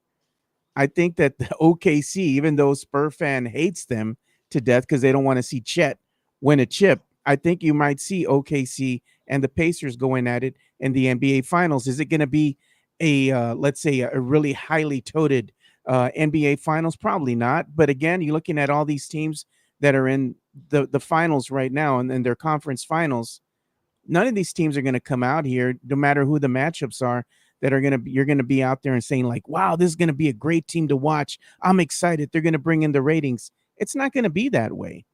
[SPEAKER 1] I think that the OKC, even though Spur fan hates them to death because they don't want to see Chet win a chip, I think you might see OKC and the Pacers going at it in the NBA Finals. Is it going to be let's say, a really highly touted NBA Finals? Probably not. But again, you're looking at all these teams that are in the finals right now and their conference finals. None of these teams are going to come out here, no matter who the matchups are, that are you're going to be out there and saying like, wow, this is going to be a great team to watch. I'm excited. They're going to bring in the ratings. It's not going to be that way.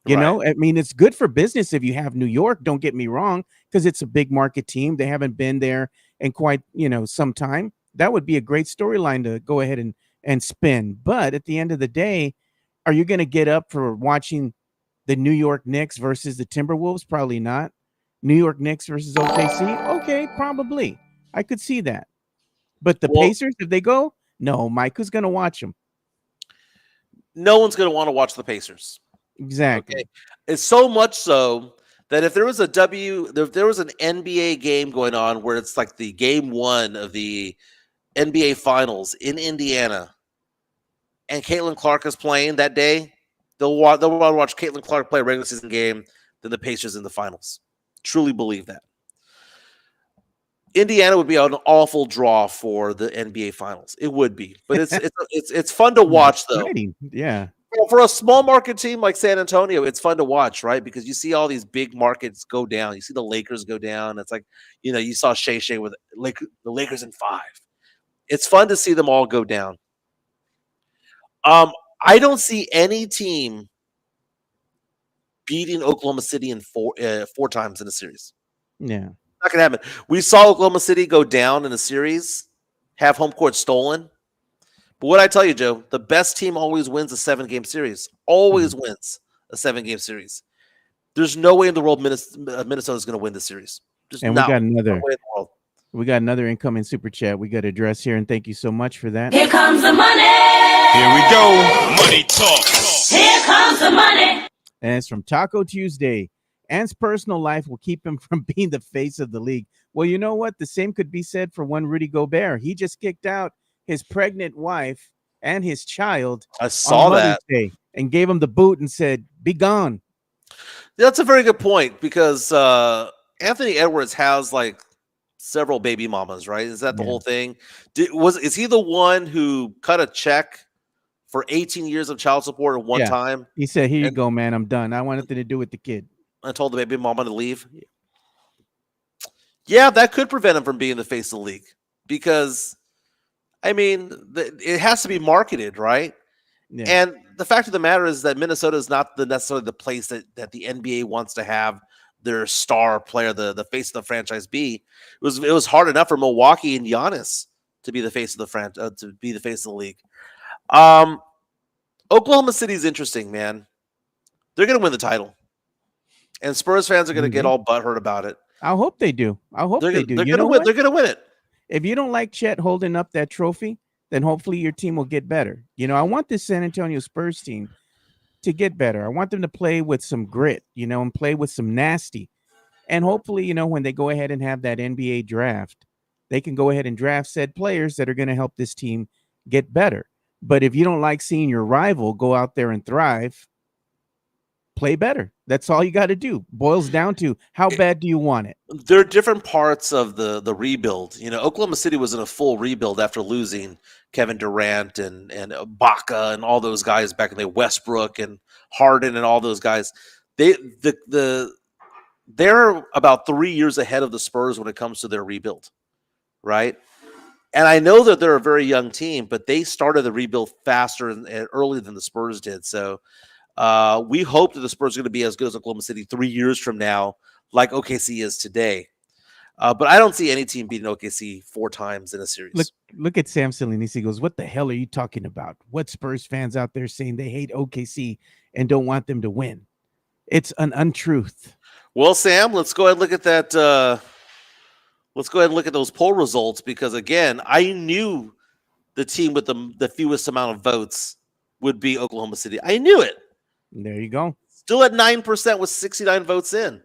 [SPEAKER 1] I mean, it's good for business if you have New York, don't get me wrong, because it's a big market team. They haven't been there in quite, some time. That would be a great storyline to go ahead and spin. But at the end of the day, are you going to get up for watching the New York Knicks versus the Timberwolves? Probably not. New York Knicks versus OKC? Okay, probably. I could see that. But the Pacers, if they go, no, Mike, who's going to watch them?
[SPEAKER 2] No one's going to want to watch the Pacers.
[SPEAKER 1] Exactly.
[SPEAKER 2] Okay? It's so much so that if there was an NBA game going on where it's like the game one of the NBA Finals in Indiana, and Caitlin Clark is playing that day, they'll want to watch Caitlin Clark play a regular season game than the Pacers in the finals. Truly believe that. Indiana would be an awful draw for the NBA Finals. It would be, but it's fun to watch though.
[SPEAKER 1] Yeah.
[SPEAKER 2] For a small market team like San Antonio, it's fun to watch, right? Because you see all these big markets go down. You see the Lakers go down. It's like, you saw Shea with the Lakers in 5. It's fun to see them all go down. I don't see any team beating Oklahoma City in 4 times in a series.
[SPEAKER 1] Yeah.
[SPEAKER 2] Not going to happen. We saw Oklahoma City go down in a series, have home court stolen. But what I tell you, Joe, the best team always wins a 7-game series. Always wins a 7-game series. There's no way in the world Minnesota's going to win this series.
[SPEAKER 1] And we got another incoming super chat we got to address here, and thank you so much for that.
[SPEAKER 9] Here comes the money.
[SPEAKER 8] Here we go. Money talk.
[SPEAKER 9] Here comes the money.
[SPEAKER 1] And it's from Taco Tuesday. Ant's personal life will keep him from being the face of the league. Well, you know what? The same could be said for one Rudy Gobert. He just kicked out his pregnant wife and his child.
[SPEAKER 2] I saw that
[SPEAKER 1] Day and gave him the boot and said, "Be gone."
[SPEAKER 2] That's a very good point because Anthony Edwards has like several baby mamas, right? Is that the whole thing? Is he the one who cut a check for 18 years of child support at one time?
[SPEAKER 1] He said, "Here you go, man. I'm done. I want nothing to do with the kid."
[SPEAKER 2] I told the baby mama to leave. Yeah, that could prevent him from being the face of the league because, I mean, it has to be marketed, right? Yeah. And the fact of the matter is that Minnesota is not necessarily the place that the NBA wants to have their star player, the face of the franchise, be. It was hard enough for Milwaukee and Giannis to be the face of the to be the face of the league. Oklahoma City is interesting, man. They're going to win the title. And Spurs fans are going to get all butthurt about it.
[SPEAKER 1] I hope they do. I hope they do.
[SPEAKER 2] They're going to win. They're going to win it.
[SPEAKER 1] If you don't like Chet holding up that trophy, then hopefully your team will get better. I want this San Antonio Spurs team to get better. I want them to play with some grit, and play with some nasty. And hopefully, when they go ahead and have that NBA draft, they can go ahead and draft said players that are going to help this team get better. But if you don't like seeing your rival go out there and thrive, play better. That's all you got to do. Boils down to how bad do you want it?
[SPEAKER 2] There are different parts of the rebuild. Oklahoma City was in a full rebuild after losing Kevin Durant and Ibaka and all those guys back in the Westbrook and Harden and all those guys. They're about 3 years ahead of the Spurs when it comes to their rebuild, right? And I know that they're a very young team, but they started the rebuild faster and earlier than the Spurs did. So we hope that the Spurs are going to be as good as Oklahoma City 3 years from now, like OKC is today. But I don't see any team beating OKC 4 times in a series.
[SPEAKER 1] Look at Sam Salinas. He goes, "What the hell are you talking about? What Spurs fans out there saying they hate OKC and don't want them to win?" It's an untruth.
[SPEAKER 2] Well, Sam, let's go ahead and look at that. Let's go ahead and look at those poll results because, again, I knew the team with the fewest amount of votes would be Oklahoma City. I knew it.
[SPEAKER 1] There you go.
[SPEAKER 2] Still at 9% with 69 votes in.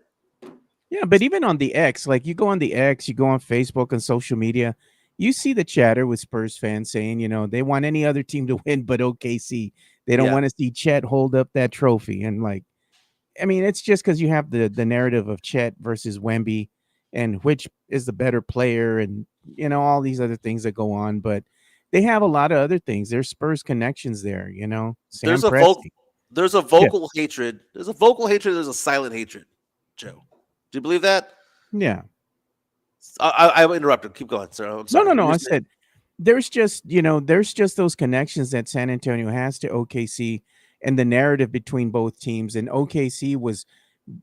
[SPEAKER 1] Yeah, but even on the X, like you go on the X, you go on Facebook and social media, you see the chatter with Spurs fans saying, they want any other team to win but OKC. They don't want to see Chet hold up that trophy. And it's just because you have the narrative of Chet versus Wemby and which is the better player and, all these other things that go on. But they have a lot of other things. There's Spurs connections there,
[SPEAKER 2] There's a vocal hatred. There's a vocal hatred. There's a silent hatred, Joe. Do you believe that?
[SPEAKER 1] Yeah.
[SPEAKER 2] I interrupted. Keep going, sir. I'm sorry.
[SPEAKER 1] No. I said there's just those connections that San Antonio has to OKC and the narrative between both teams. And OKC was,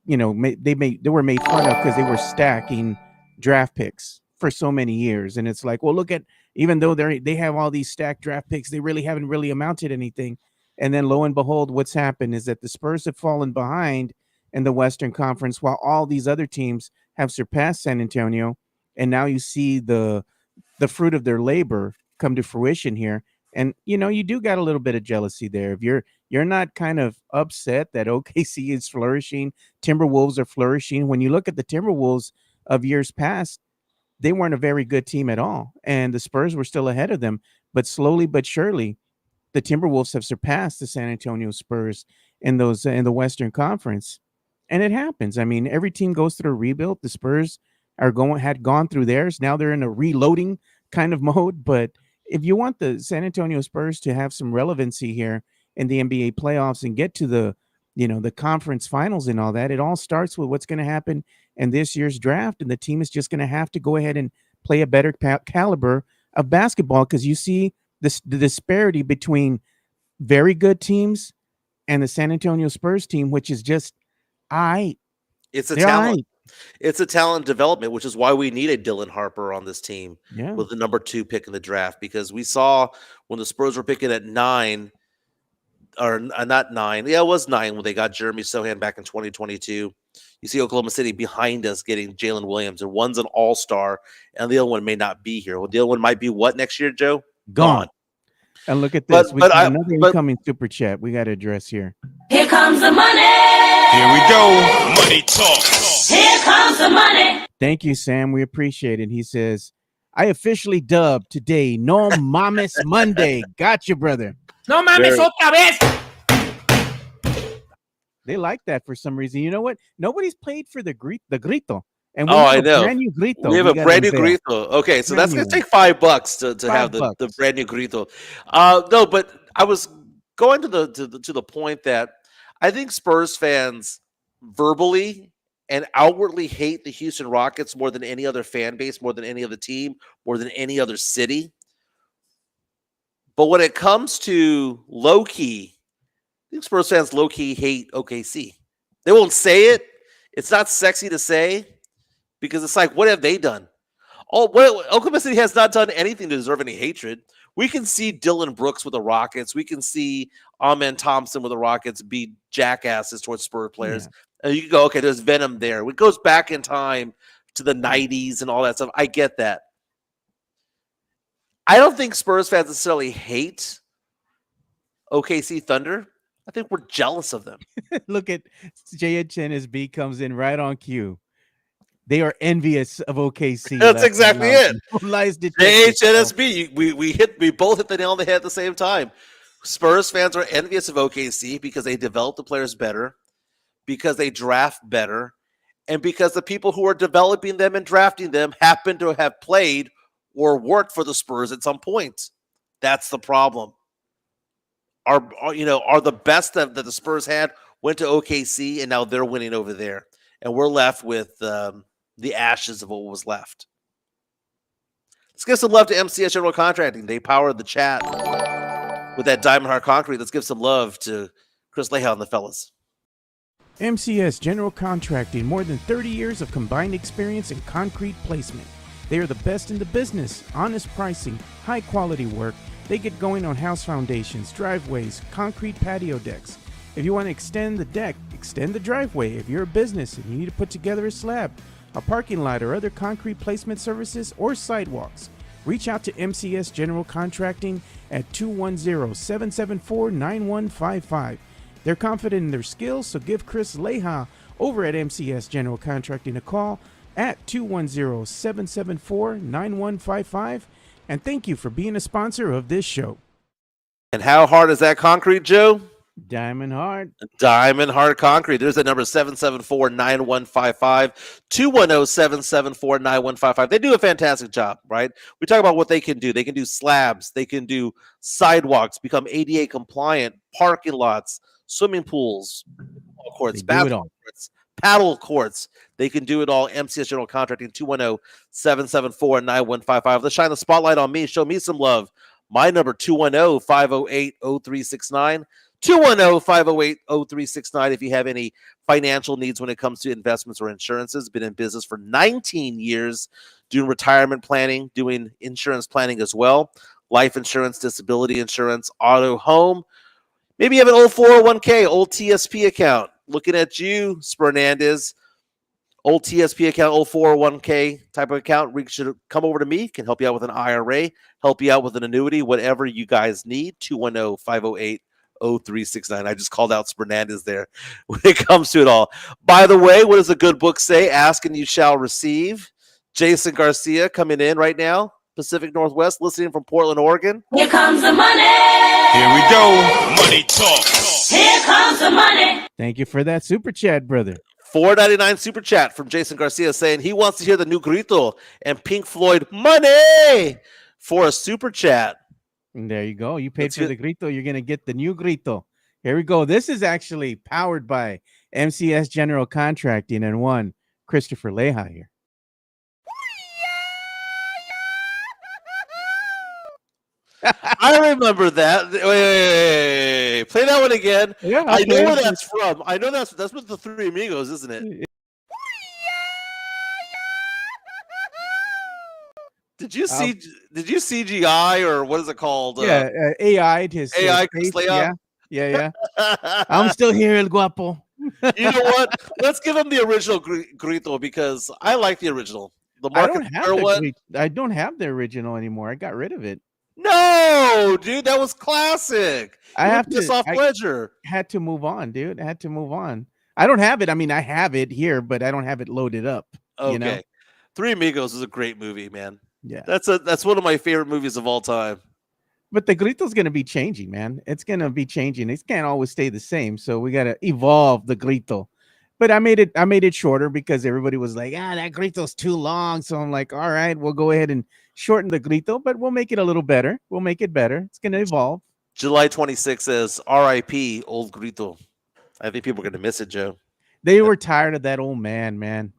[SPEAKER 1] they were made fun of because they were stacking draft picks for so many years. And it's like, well, look at, even though they have all these stacked draft picks, they really haven't really amounted anything. And then lo and behold, what's happened is that the Spurs have fallen behind in the Western Conference while all these other teams have surpassed San Antonio. And now you see the fruit of their labor come to fruition here. And, you do got a little bit of jealousy there. If you're not kind of upset that OKC is flourishing, Timberwolves are flourishing. When you look at the Timberwolves of years past, they weren't a very good team at all. And the Spurs were still ahead of them. But slowly but surely, the Timberwolves have surpassed the San Antonio Spurs in the Western Conference. And it happens. I mean, every team goes through a rebuild. The Spurs had gone through theirs. Now they're in a reloading kind of mode. But if you want the San Antonio Spurs to have some relevancy here in the NBA playoffs and get to the conference finals and all that, it all starts with what's going to happen in this year's draft. And the team is just going to have to go ahead and play a better caliber of basketball because you see the disparity between very good teams and the San Antonio Spurs team, which is just
[SPEAKER 2] It's a talent. It's a talent development, which is why we need a Dylan Harper on this team with the number 2 pick in the draft, because we saw when the Spurs were picking at 9 or not 9. Yeah, it was 9 when they got Jeremy Sohan back in 2022. You see Oklahoma City behind us getting Jalen Williams, and one's an all-star and the other one may not be here. Well, the other one might be what next year, Joe?
[SPEAKER 1] Gone. And look at this. We got another incoming super chat we got to address here.
[SPEAKER 9] Here comes the money.
[SPEAKER 8] Here we go. Money talk.
[SPEAKER 9] Here comes the money.
[SPEAKER 1] Thank you, Sam. We appreciate it. He says, I officially dubbed today No Mames Monday. Gotcha, brother.
[SPEAKER 5] No mames otra vez.
[SPEAKER 1] They like that for some reason. You know what? Nobody's played for the grito. And
[SPEAKER 2] I know.
[SPEAKER 1] Brand new grito.
[SPEAKER 2] We have a brand new grito. Okay, so that's going to take $5 to have the brand new grito. No, but I was going to the point that I think Spurs fans verbally and outwardly hate the Houston Rockets more than any other fan base, more than any other team, more than any other city. But when it comes to low-key, I think Spurs fans low-key hate OKC. They won't say it. It's not sexy to say because it's like, what have they done? Oklahoma City has not done anything to deserve any hatred. We can see Dylan Brooks with the Rockets. We can see Amen Thompson with the Rockets be jackasses towards Spurs players. Yeah. And you can go, okay, there's venom there. It goes back in time to the 90s and all that stuff. I get that. I don't think Spurs fans necessarily hate OKC Thunder. I think we're jealous of them.
[SPEAKER 1] Look at JHNSB comes in right on cue. They are envious of OKC.
[SPEAKER 2] That's exactly it.
[SPEAKER 1] Lies
[SPEAKER 2] JHNSB. We both hit the nail on the head at the same time. Spurs fans are envious of OKC because they develop the players better, because they draft better, and because the people who are developing them and drafting them happen to have played or worked for the Spurs at some point. That's the problem. Are the best that the Spurs had went to OKC, and now they're winning over there. And we're left with the ashes of what was left. Let's give some love to MCS General Contracting. They powered the chat with that Diamond Heart Concrete. Let's give some love to Chris Leha and the fellas.
[SPEAKER 1] MCS General Contracting, more than 30 years of combined experience in concrete placement. They are the best in the business, honest pricing, high quality work. They get going on house foundations, driveways, concrete patio decks. If you want to extend the deck, extend the driveway. If you're a business and you need to put together a slab, a parking lot, or other concrete placement services or sidewalks, reach out to MCS General Contracting at 210-774-9155. They're confident in their skills, so give Chris Leha over at MCS General Contracting a call at 210-774-9155. And thank you for being a sponsor of this show.
[SPEAKER 2] And how hard is that concrete, Joe?
[SPEAKER 1] Diamond Hard.
[SPEAKER 2] Diamond Hard Concrete. There's that number, 774-9155, 210-774-9155. They do a fantastic job, right? We talk about what they can do. They can do slabs. They can do sidewalks, become ADA compliant, parking lots, swimming pools, courts, basketball courts, paddle courts. They can do it all. MCS General Contracting, 210-774-9155. Let's shine the spotlight on me. Show me some love. My number, 210-508-0369. 210-508-0369 if you have any financial needs when it comes to investments or insurances. Been in business for 19 years doing retirement planning, doing insurance planning as well. Life insurance, disability insurance, auto, home. Maybe you have an old 401k, old TSP account. Looking at you, Spernandez. Old TSP account, old 401k type of account. We should come over to me, can help you out with an IRA, help you out with an annuity, whatever you guys need. 210-508-0369. I just called out Spernandez there when it comes to it all. By the way, what does a good book say? Ask and you shall receive. Jason Garcia coming in right now, Pacific Northwest, listening from Portland, Oregon.
[SPEAKER 9] Here comes the money.
[SPEAKER 8] Here we go. Money talk.
[SPEAKER 9] Here comes the money.
[SPEAKER 1] Thank you for that super chat, brother.
[SPEAKER 2] $4.99 super chat from Jason Garcia saying he wants to hear the new Grito and Pink Floyd Money for a super chat.
[SPEAKER 1] And there you go. You paid for the Grito. You're going to get the new Grito. Here we go. This is actually powered by MCS General Contracting and one Christopher Leha here.
[SPEAKER 2] I remember that. Wait. Play that one again.
[SPEAKER 1] Yeah,
[SPEAKER 2] I know where that's from. I know that's with the Three Amigos, isn't it? Did you CGI or what is it called?
[SPEAKER 1] Yeah, AI'd his
[SPEAKER 2] AI
[SPEAKER 1] face.
[SPEAKER 2] Slayout?
[SPEAKER 1] Yeah. I'm still here, El Guapo.
[SPEAKER 2] You know what? Let's give him the original Grito because I like the original. The Market one.
[SPEAKER 1] I don't have the original anymore. I got rid of it.
[SPEAKER 2] No, dude, that was classic.
[SPEAKER 1] I have to
[SPEAKER 2] off pleasure.
[SPEAKER 1] Had to move on, dude. I had to move on. I don't have it. I mean, I have it here, but I don't have it loaded up.
[SPEAKER 2] Okay.
[SPEAKER 1] You know?
[SPEAKER 2] Three Amigos is a great movie, man.
[SPEAKER 1] Yeah.
[SPEAKER 2] That's one of my favorite movies of all time.
[SPEAKER 1] But the Grito's going to be changing, man. It's going to be changing. It can't always stay the same. So we got to evolve the Grito. But I made it shorter because everybody was like, that Grito's too long. So I'm like, all right, we'll go ahead and shorten the Grito, but we'll make it a little better. We'll make it better. It's going to evolve.
[SPEAKER 2] July 26th says RIP Old Grito. I think people are going to miss it, Joe.
[SPEAKER 1] They were tired of that old man.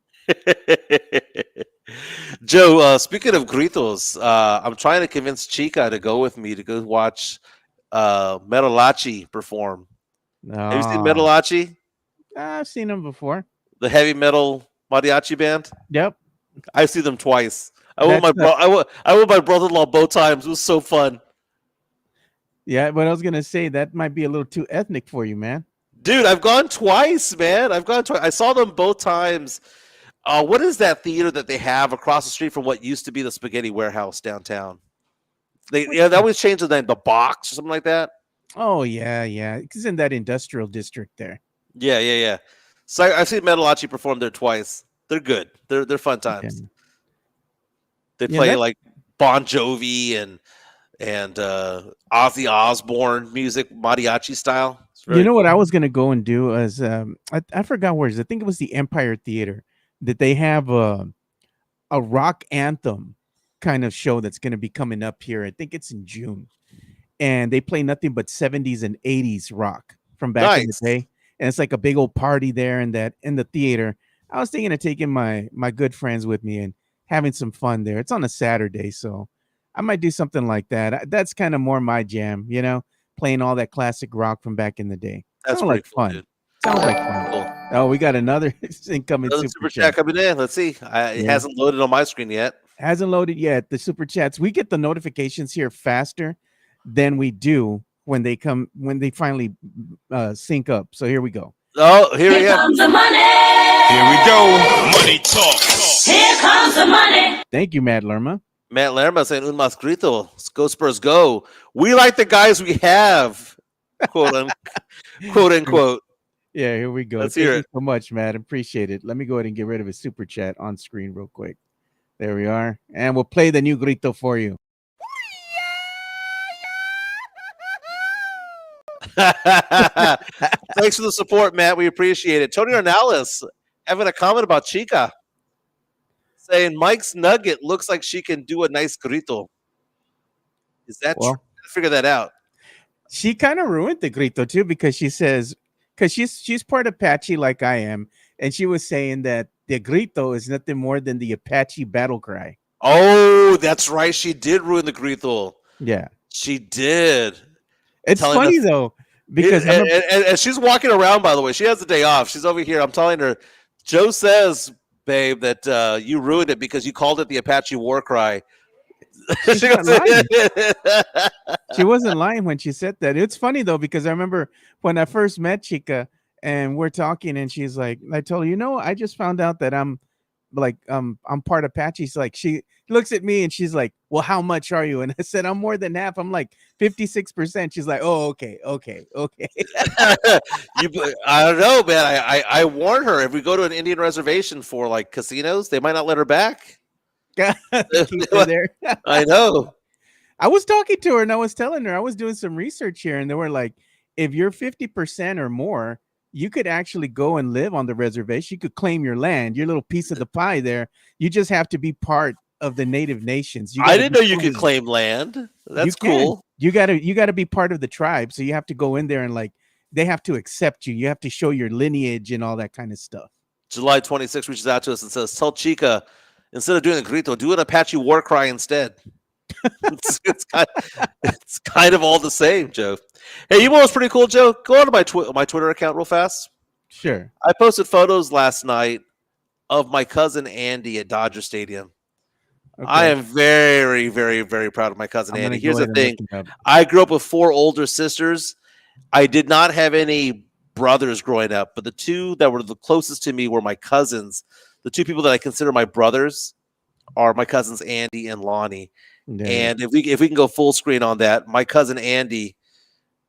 [SPEAKER 2] Joe, speaking of Gritos, I'm trying to convince Chica to go with me to go watch Metalachi perform. Have you seen Metalachi?
[SPEAKER 1] I've seen them before.
[SPEAKER 2] The heavy metal mariachi band?
[SPEAKER 1] Yep.
[SPEAKER 2] I've seen them twice. I went with my brother-in-law both times. It was so fun.
[SPEAKER 1] Yeah, but I was gonna say that might be a little too ethnic for you, man.
[SPEAKER 2] Dude, I've gone twice, man. I saw them both times. What is that theater that they have across the street from what used to be the Spaghetti Warehouse downtown? They always change the name, the Box or something like that.
[SPEAKER 1] Oh yeah. It's in that industrial district there.
[SPEAKER 2] Yeah. So I've seen Metalachi perform there twice. They're good. They're fun times.
[SPEAKER 1] Okay.
[SPEAKER 2] They play like Bon Jovi and Ozzy Osbourne music, mariachi style.
[SPEAKER 1] You know what I was gonna go and do is I forgot where it is. I think it was the Empire Theater that they have a rock anthem kind of show that's gonna be coming up here. I think it's in June, and they play nothing but 70s and 80s rock from back in the day. And it's like a big old party there in the theater. I was thinking of taking my good friends with me and having some fun there. It's on a Saturday, so I might do something like that. That's kind of more my jam, playing all that classic rock from back in the day.
[SPEAKER 2] That's
[SPEAKER 1] like
[SPEAKER 2] cool,
[SPEAKER 1] fun.
[SPEAKER 2] dude.
[SPEAKER 1] Sounds like fun.
[SPEAKER 2] Cool.
[SPEAKER 1] Oh, we got another incoming
[SPEAKER 2] super chat coming in. Let's see. It hasn't loaded on my screen yet.
[SPEAKER 1] Hasn't loaded yet. The super chats. We get the notifications here faster than we do when they finally sync up. So here we go.
[SPEAKER 2] Oh, here we
[SPEAKER 9] Here
[SPEAKER 2] go.
[SPEAKER 9] comes the money.
[SPEAKER 8] Here we go. Money talk.
[SPEAKER 9] Here comes the money.
[SPEAKER 1] Thank you, Matt Lerma.
[SPEAKER 2] Matt Lerma saying, "Un mas grito, go Spurs, go." We like the guys we have, quote unquote.
[SPEAKER 1] Yeah, here we go.
[SPEAKER 2] Let's
[SPEAKER 1] Thank
[SPEAKER 2] hear
[SPEAKER 1] you
[SPEAKER 2] it.
[SPEAKER 1] so much, Matt. Appreciate it. Let me go ahead and get rid of a super chat on screen real quick. There we are. And we'll play the new grito for you.
[SPEAKER 2] Thanks for the support, Matt. We appreciate it. Tony Ornales having a comment about Chica, saying Mike's nugget looks like she can do a nice grito. Is that
[SPEAKER 1] Well,
[SPEAKER 2] true? Figure that out.
[SPEAKER 1] She kind of ruined the grito too because she says, because she's part Apache like I am, and she was saying that the grito is nothing more than the Apache battle cry.
[SPEAKER 2] Oh, that's right. She did ruin the grito.
[SPEAKER 1] Yeah,
[SPEAKER 2] She did.
[SPEAKER 1] it's
[SPEAKER 2] Telling
[SPEAKER 1] funny
[SPEAKER 2] us-
[SPEAKER 1] though because
[SPEAKER 2] and she's walking around, by the way. She has the day off. She's over here. I'm telling her, Joe says, babe, that you ruined it because you called it the Apache war cry.
[SPEAKER 1] She's not lying. She wasn't lying when she said that. It's funny though because I remember when I first met Chica and we're talking and she's like, I told her, I just found out that I'm part Apache. She's like, she looks at me and she's like, well, how much are you? And I said, I'm more than half. I'm like 56%. She's like, oh, okay.
[SPEAKER 2] I don't know, man. I warned her if we go to an Indian reservation for like casinos, they might not let her back.
[SPEAKER 1] Keep her there.
[SPEAKER 2] I know.
[SPEAKER 1] I was talking to her and I was telling her I was doing some research here, and they were like, if you're 50% or more, you could actually go and live on the reservation. You could claim your land, your little piece of the pie there. You just have to be part of the native nations.
[SPEAKER 2] I didn't know you could claim land. That's cool.
[SPEAKER 1] You gotta be part of the tribe. So you have to go in there and like they have to accept you. You have to show your lineage and all that kind of stuff.
[SPEAKER 2] July 26th reaches out to us and says, tell Chica, instead of doing the grito, do an Apache war cry instead. it's kind of all the same, Joe. Hey, you know what's pretty cool, Joe? Go on to my Twitter account real fast.
[SPEAKER 1] Sure.
[SPEAKER 2] I posted photos last night of my cousin Andy at Dodger Stadium. Okay. I am very, very, very proud of my cousin Andy. Here's the thing. I grew up with 4 older sisters. I did not have any brothers growing up, but the 2 that were the closest to me were my cousins. The 2 people that I consider my brothers are my cousins Andy and Lonnie. Yeah. And if we can go full screen on that, my cousin Andy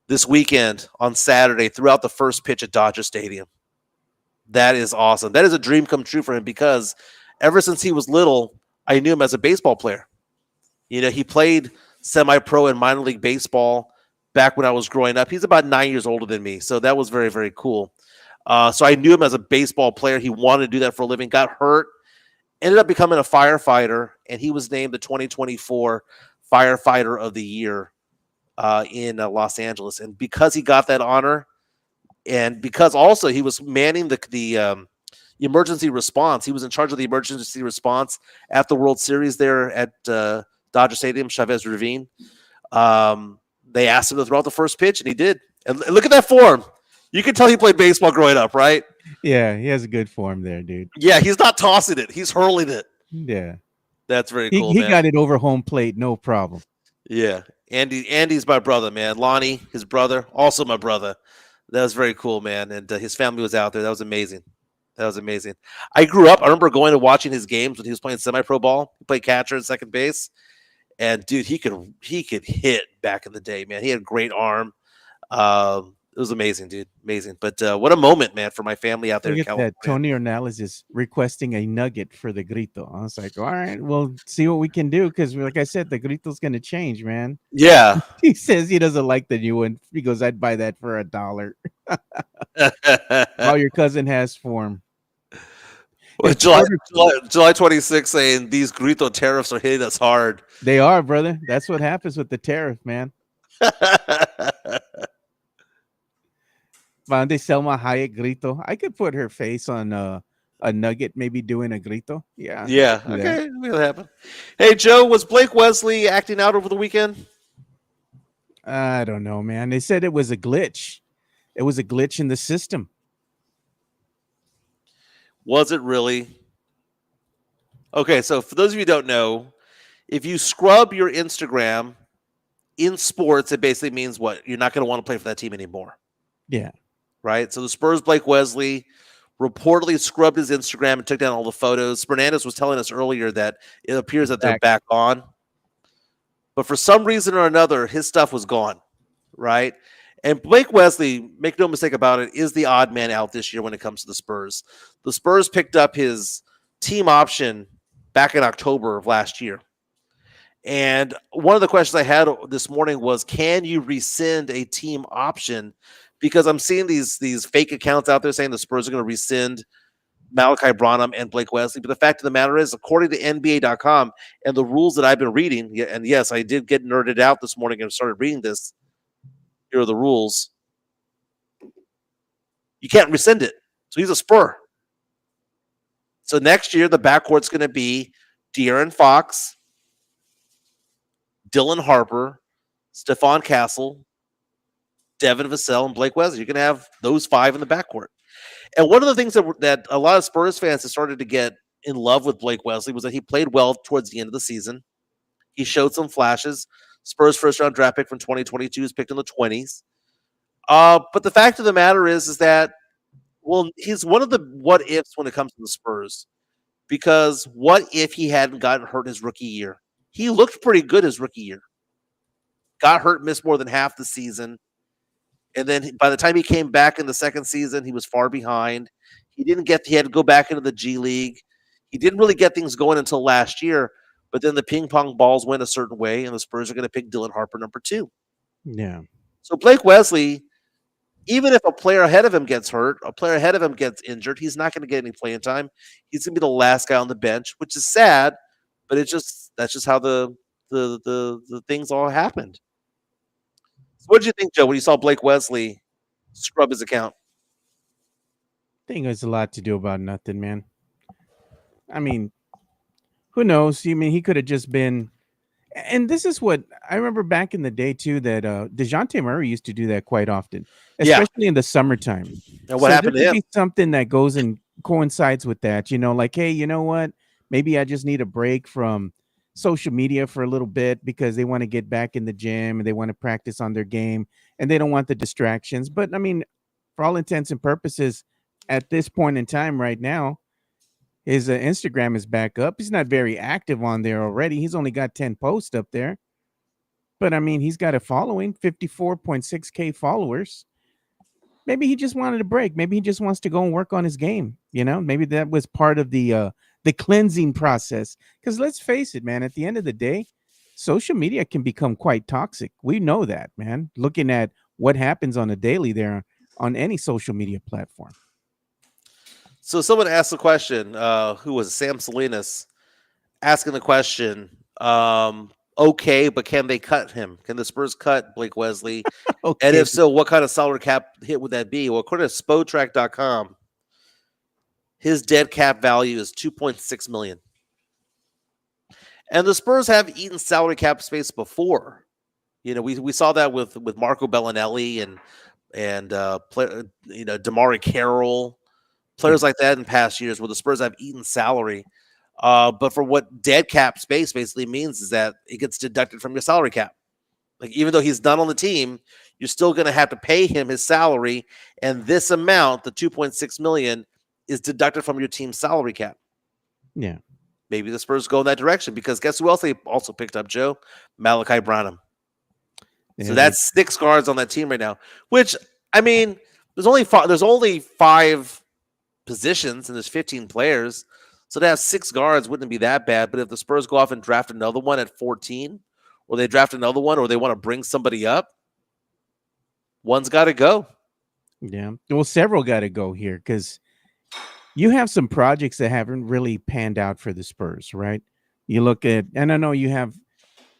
[SPEAKER 2] this weekend on Saturday threw out the first pitch at Dodger Stadium. That is awesome. That is a dream come true for him because ever since he was little, I knew him as a baseball player. He played semi-pro and minor league baseball back when I was growing up. He's about 9 years older than me, so that was very, very cool. So I knew him as a baseball player. He wanted to do that for a living, got hurt, ended up becoming a firefighter, and he was named the 2024 Firefighter of the Year in Los Angeles. And because he got that honor, and because also he was manning the emergency response, he was in charge of the emergency response at the World Series there at Dodger Stadium, Chavez Ravine. They asked him to throw out the first pitch, and he did. And look at that form. You can tell he played baseball growing up, right?
[SPEAKER 1] Yeah, he has a good form there, dude.
[SPEAKER 2] Yeah, he's not tossing it. He's hurling it.
[SPEAKER 1] Yeah.
[SPEAKER 2] That's very cool,
[SPEAKER 1] He got it over home plate, no problem.
[SPEAKER 2] Yeah. Andy's my brother, man. Lonnie, his brother, also my brother. That was very cool, man. And his family was out there. That was amazing. I grew up. I remember going and watching his games when he was playing semi-pro ball. He played catcher and second base. And, dude, he could hit back in the day, man. He had a great arm. It was amazing, dude. Amazing. But what a moment, man, for my family out there in California.
[SPEAKER 1] That Tony Ornales is requesting a nugget for the grito. I was like, all right, we'll see what we can do. Because like I said, the grito's going to change, man.
[SPEAKER 2] Yeah.
[SPEAKER 1] He says he doesn't like the new one. He goes, I'd buy that for $1. All your cousin has form.
[SPEAKER 2] Well, July 26th saying these grito tariffs are hitting us hard.
[SPEAKER 1] They are, brother. That's what happens with the tariff, man. Vande Selma Hayek grito. I could put her face on a nugget, maybe doing a grito. Yeah.
[SPEAKER 2] Yeah. Okay. That'll happen. Hey, Joe, was Blake Wesley acting out over the weekend?
[SPEAKER 1] I don't know, man. They said it was a glitch. It was a glitch in the system.
[SPEAKER 2] Was it really? Okay, so for those of you who don't know, if you scrub your Instagram in sports, it basically means what? You're not going to want to play for that team anymore.
[SPEAKER 1] Yeah.
[SPEAKER 2] right? So the Spurs, Blake Wesley, reportedly scrubbed his Instagram and took down all the photos. Fernandez was telling us earlier that it appears that they're back on. But for some reason or another, his stuff was gone, right? And Blake Wesley, make no mistake about it, is the odd man out this year when it comes to the Spurs. The Spurs picked up his team option back in October of last year. And one of the questions I had this morning was, can you rescind a team option? Because I'm seeing these fake accounts out there saying the Spurs are going to rescind Malachi Branham and Blake Wesley. But the fact of the matter is, according to NBA.com and the rules that I've been reading, and yes, I did get nerded out this morning and started reading this. Here are the rules. You can't rescind it. So he's a Spur. So next year, the backcourt's going to be De'Aaron Fox, Dylan Harper, Stephon Castle, Devin Vassell, and Blake Wesley. You can have those five in the backcourt. And one of the things that a lot of Spurs fans have started to get in love with Blake Wesley was that he played well towards the end of the season. He showed some flashes. Spurs first-round draft pick from 2022 is picked in the 20s. But the fact of the matter is that, well, he's one of the what-ifs when it comes to the Spurs. Because what if he hadn't gotten hurt his rookie year? He looked pretty good his rookie year. Got hurt, missed more than half the season. And then by the time he came back in the second season, he was far behind. He had to go back into the G League. He didn't really get things going until last year. But then the ping pong balls went a certain way, and the Spurs are going to pick Dylan Harper number 2.
[SPEAKER 1] Yeah.
[SPEAKER 2] So Blake Wesley, even if a player ahead of him gets hurt, a player ahead of him gets injured, he's not going to get any playing time. He's going to be the last guy on the bench, which is sad, but that's just how the things all happened. So what did you think, Joe, when you saw Blake Wesley scrub his account?
[SPEAKER 1] I think it was a lot to do about nothing, man. I mean, who knows? I mean, he could have just been. And this is what I remember back in the day, too, that DeJounte Murray used to do that quite often, especially in the summertime.
[SPEAKER 2] And what happened to him?
[SPEAKER 1] Be something that goes and coincides with that, like, hey, you know what? Maybe I just need a break from social media for a little bit because they want to get back in the gym and they want to practice on their game and they don't want the distractions. But I mean, for all intents and purposes, at this point in time right now, his Instagram is back up. He's not very active on there already. He's only got 10 posts up there. But I mean, he's got a following, 54.6K followers. Maybe he just wanted a break. Maybe he just wants to go and work on his game. Maybe that was part of the cleansing process. Because let's face it, man, at the end of the day, social media can become quite toxic. We know that, man, looking at what happens on a daily there on any social media platform.
[SPEAKER 2] So someone asked the question, who was it? Sam Salinas, asking the question, okay, but can they cut him? Can the Spurs cut Blake Wesley? Okay. And if so, what kind of salary cap hit would that be? Well, according to Spotrac.com, his dead cap value is $2.6 million. And the Spurs have eaten salary cap space before. We saw that with Marco Bellinelli and Damari Carroll. Players like that in past years where the Spurs have eaten salary. But for what dead cap space basically means is that it gets deducted from your salary cap. Like, even though he's not on the team, you're still going to have to pay him his salary. And this amount, the $2.6 million, is deducted from your team's salary cap.
[SPEAKER 1] Yeah.
[SPEAKER 2] Maybe the Spurs go in that direction because guess who else they also picked up, Joe? Malachi Branham. Yeah. So that's 6 guards on that team right now, which, I mean, there's only 5 positions and there's 15 players, so to have 6 guards wouldn't be that bad. But if the Spurs go off and draft another one at 14, or they draft another one, or they want to bring somebody up, one's got to go.
[SPEAKER 1] Yeah, well, several got to go here because you have some projects that haven't really panned out for the Spurs, right? You look at, and I know you have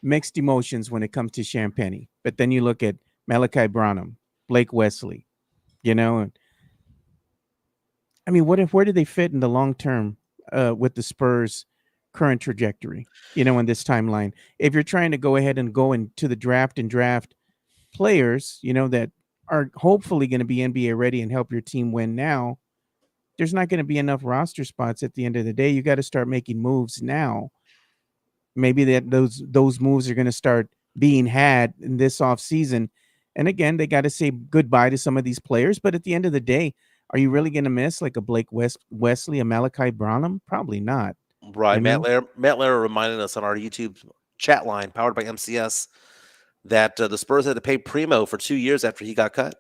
[SPEAKER 1] mixed emotions when it comes to Champagnie, but then you look at Malachi Branham, Blake Wesley, and I mean, where do they fit in the long term with the Spurs' current trajectory? In this timeline, if you're trying to go ahead and go into the draft and draft players, that are hopefully going to be NBA ready and help your team win now, there's not going to be enough roster spots at the end of the day. You got to start making moves now. Maybe that those moves are going to start being had in this offseason And again, they got to say goodbye to some of these players. But at the end of the day, are you really going to miss like a Wesley, a Malachi Branham? Probably not.
[SPEAKER 2] Right.
[SPEAKER 1] I mean,
[SPEAKER 2] Matt Lair reminded us on our YouTube chat line, powered by MCS, that the Spurs had to pay Primo for 2 years after he got cut.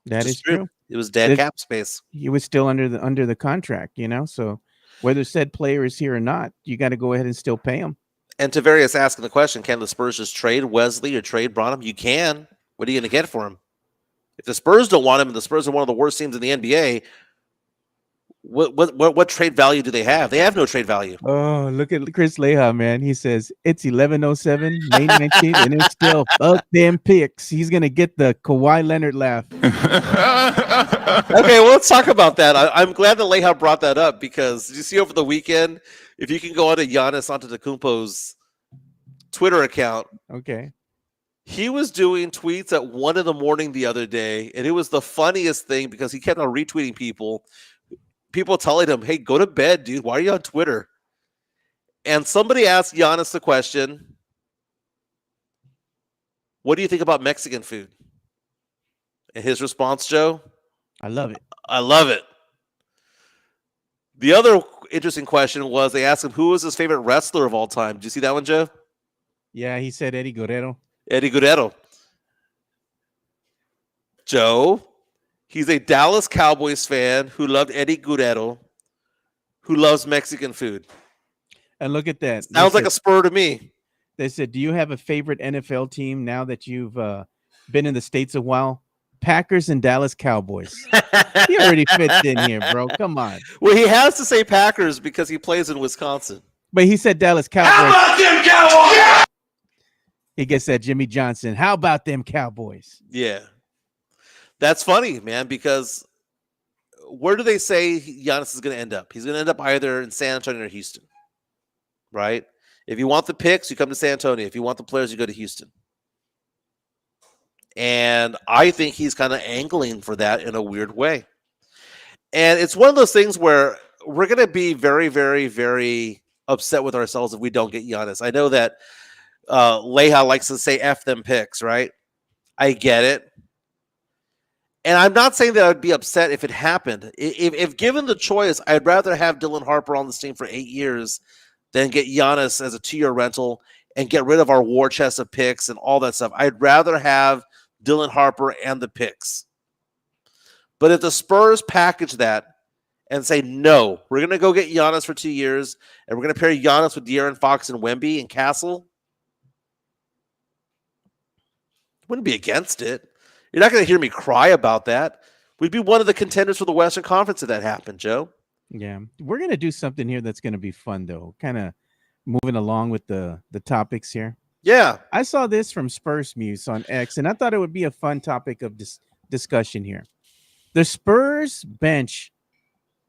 [SPEAKER 1] that is
[SPEAKER 2] True.
[SPEAKER 1] true.
[SPEAKER 2] It was dead cap space.
[SPEAKER 1] He was still under the contract, So whether said player is here or not, you got to go ahead and still pay him.
[SPEAKER 2] And Tavarius asking the question, can the Spurs just trade Wesley or trade Branham? You can. What are you going to get for him? If the Spurs don't want him and the Spurs are one of the worst teams in the NBA, what trade value do they have? They have no trade value.
[SPEAKER 1] Oh, look at Chris Leha, man. He says it's 11:07, May 19th, and it's still fuck them picks. He's gonna get the Kawhi Leonard laugh.
[SPEAKER 2] Okay, well, let's talk about that. I'm glad that Leha brought that up because you see over the weekend, if you can go onto Giannis Antetokounmpo's Twitter account,
[SPEAKER 1] Okay.
[SPEAKER 2] he was doing tweets at 1 a.m. the other day, and it was the funniest thing because he kept on retweeting people. People telling him, hey, go to bed, dude. Why are you on Twitter? And somebody asked Giannis the question, what do you think about Mexican food? And his response, Joe?
[SPEAKER 1] I love it.
[SPEAKER 2] I love it. The other interesting question was they asked him who was his favorite wrestler of all time. Did you see that one, Joe?
[SPEAKER 1] Yeah, he said Eddie Guerrero.
[SPEAKER 2] Eddie Guerrero. Joe, he's a Dallas Cowboys fan who loved Eddie Guerrero, who loves Mexican food.
[SPEAKER 1] And look at that.
[SPEAKER 2] Sounds like a spur to me.
[SPEAKER 1] They said, do you have a favorite NFL team now that you've been in the States a while? Packers and Dallas Cowboys. He already fits in here, bro. Come on.
[SPEAKER 2] Well, he has to say Packers because he plays in Wisconsin.
[SPEAKER 1] But he said Dallas Cowboys.
[SPEAKER 8] How about them Cowboys?
[SPEAKER 1] He gets that Jimmy Johnson. How about them Cowboys?
[SPEAKER 2] Yeah. That's funny, man, because where do they say Giannis is going to end up? He's going to end up either in San Antonio or Houston, right? If you want the picks, you come to San Antonio. If you want the players, you go to Houston. And I think he's kind of angling for that in a weird way. And it's one of those things where we're going to be very, very, very upset with ourselves if we don't get Giannis. I know that Leha likes to say F them picks, right? I get it. And I'm not saying that I would be upset if it happened. If given the choice, I'd rather have Dylan Harper on this team for 8 years than get Giannis as a 2-year rental and get rid of our war chest of picks and all that stuff. I'd rather have Dylan Harper and the picks. But if the Spurs package that and say, no, we're going to go get Giannis for 2 years, and we're going to pair Giannis with De'Aaron Fox and Wemby and Castle, wouldn't be against it. You're not going to hear me cry about that. We'd be one of the contenders for the Western Conference if that happened, Joe.
[SPEAKER 1] Yeah. We're going to do something here that's going to be fun, though. Kind of moving along with the topics here.
[SPEAKER 2] Yeah.
[SPEAKER 1] I saw this from Spurs Muse on X, and I thought it would be a fun topic of discussion here. The Spurs bench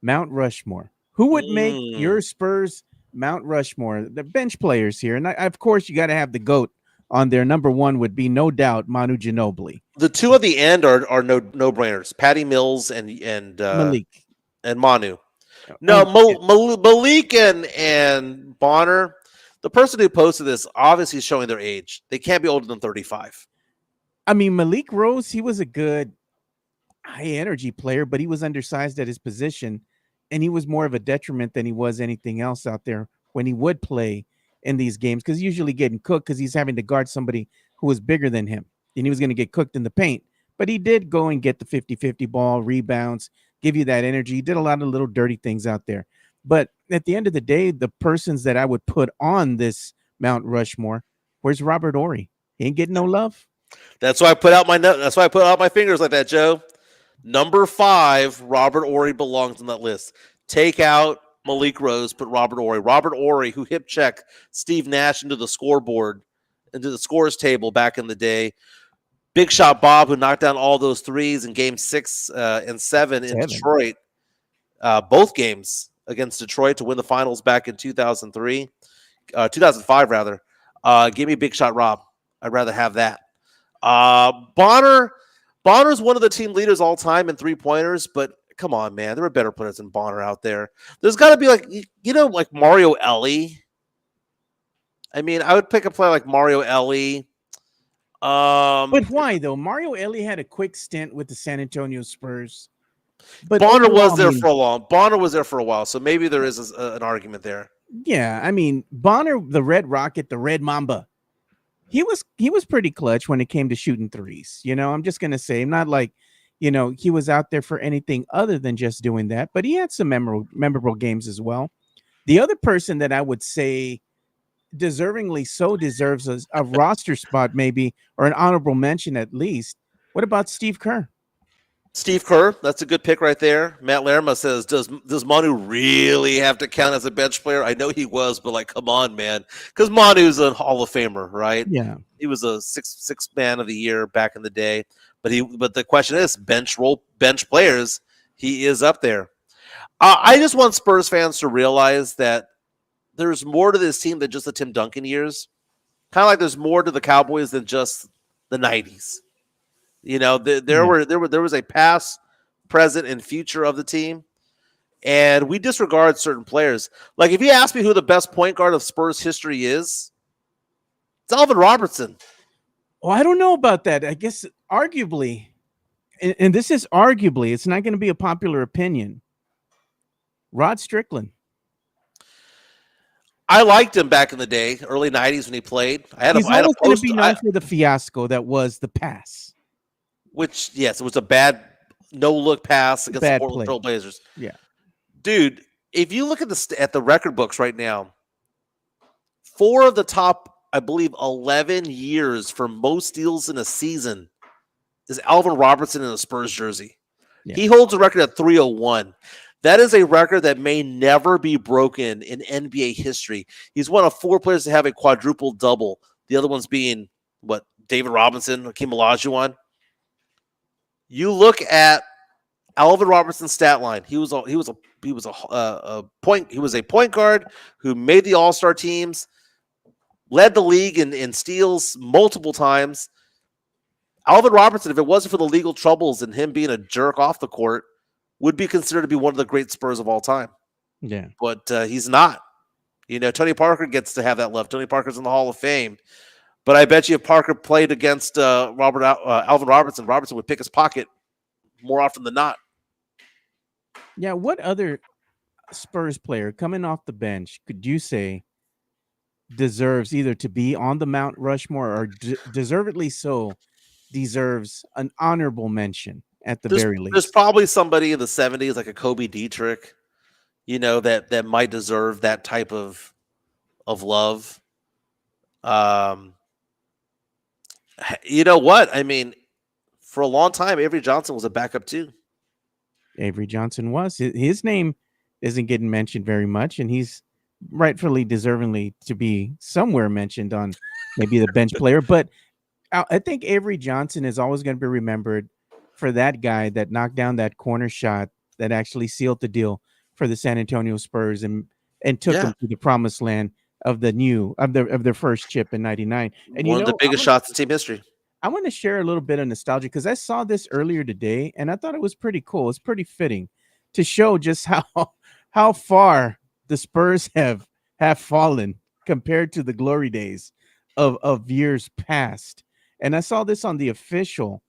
[SPEAKER 1] Mount Rushmore. Who would make your Spurs Mount Rushmore? The bench players here. And of course, you got to have the GOAT on there. Number one would be no doubt Manu Ginobili.
[SPEAKER 2] The two at the end are no-brainers. Patty Mills and
[SPEAKER 1] Malik.
[SPEAKER 2] And Manu. No, Malik and Bonner, the person who posted this obviously is showing their age. They can't be older than 35.
[SPEAKER 1] I mean, Malik Rose, he was a good high-energy player, but he was undersized at his position, and he was more of a detriment than he was anything else out there when he would play in these games, because usually getting cooked because he's having to guard somebody who was bigger than him, and he was going to get cooked in the paint. But he did go and get the 50-50 ball, rebounds, give you that energy. He did a lot of little dirty things out there. But at the end of the day, the persons that I would put on this Mount Rushmore, where's Robert Horry? He ain't getting no love.
[SPEAKER 2] That's why I put out my fingers like that, Joe. Number 5, Robert Horry belongs on that list. Take out Malik Rose, put Robert Horry. Robert Horry, who hip checked Steve Nash into the scoreboard, into the scores table back in the day. Big Shot Bob, who knocked down all those threes in game 6 and 7 in Detroit. Both games against Detroit to win the finals back in 2005 rather. Give me Big Shot Rob. I'd rather have that. Bonner's one of the team leaders all time in 3-pointers, but come on, man. There are better players than Bonner out there. There's got to be like Mario Ellie. I mean, I would pick a player like Mario Ellie.
[SPEAKER 1] But why though? Mario Elie had a quick stint with the San Antonio Spurs. But
[SPEAKER 2] Bonner
[SPEAKER 1] overall,
[SPEAKER 2] was there for a long. Bonner was there for a while, so maybe there is an argument there.
[SPEAKER 1] Yeah, I mean, Bonner, the Red Rocket, the Red Mamba, he was pretty clutch when it came to shooting threes. I'm just gonna say, not like, he was out there for anything other than just doing that, but he had some memorable games as well. The other person that I would say deservingly so deserves a roster spot, maybe, or an honorable mention at least. What about Steve Kerr?
[SPEAKER 2] Steve Kerr, that's a good pick right there. Matt Lerma says, does Manu really have to count as a bench player? I know he was, but come on, man. Because Manu's a Hall of Famer, right?
[SPEAKER 1] Yeah.
[SPEAKER 2] He was a six man of the year back in the day. But the question is, bench players, he is up there. I just want Spurs fans to realize that there's more to this team than just the Tim Duncan years. Kind of like there's more to the Cowboys than just the 90s. There was a past, present, and future of the team, and we disregard certain players. Like if you ask me who the best point guard of Spurs history is, it's Alvin Robertson.
[SPEAKER 1] Well, I don't know about that. I guess arguably, and this is arguably, it's not going to be a popular opinion. Rod Strickland.
[SPEAKER 2] I liked him back in the day, early 90s when he played.
[SPEAKER 1] He's always going to be known for the fiasco that was the pass.
[SPEAKER 2] Which, yes, it was a bad no-look pass against the Portland Trail Blazers.
[SPEAKER 1] Yeah.
[SPEAKER 2] Dude, if you look at the record books right now, 4 of the top, I believe, 11 years for most steals in a season is Alvin Robertson in a Spurs jersey. Yeah. He holds a record at 301. That is a record that may never be broken in NBA history. He's one of 4 players to have a quadruple double. The other ones being, David Robinson, Hakeem Olajuwon. You look at Alvin Robertson's stat line. He was a point guard who made the All-Star teams, led the league in steals multiple times. Alvin Robertson, if it wasn't for the legal troubles and him being a jerk off the court, would be considered to be one of the great Spurs of all time.
[SPEAKER 1] Yeah,
[SPEAKER 2] but he's not. Tony Parker gets to have that love. Tony Parker's in the Hall of Fame. But I bet you if Parker played against Alvin Robertson, Robertson would pick his pocket more often than not.
[SPEAKER 1] Yeah, what other Spurs player coming off the bench could you say deserves either to be on the Mount Rushmore or deservedly so deserves an honorable mention at the very least?
[SPEAKER 2] There's probably somebody in the 70s like a Kobe Dietrich, that might deserve that type of love. You know what? I mean, for a long time, Avery Johnson was a backup too.
[SPEAKER 1] Avery Johnson was. His name isn't getting mentioned very much, and he's rightfully, deservingly to be somewhere mentioned on maybe the bench player. But I think Avery Johnson is always going to be remembered for that guy that knocked down that corner shot that actually sealed the deal for the San Antonio Spurs and took them to the promised land of their first chip in '99. And
[SPEAKER 2] one of the biggest shots in team history.
[SPEAKER 1] I want to share a little bit of nostalgia because I saw this earlier today and I thought it was pretty cool. It's pretty fitting to show just how far the Spurs have fallen compared to the glory days of years past. And I saw this on the official,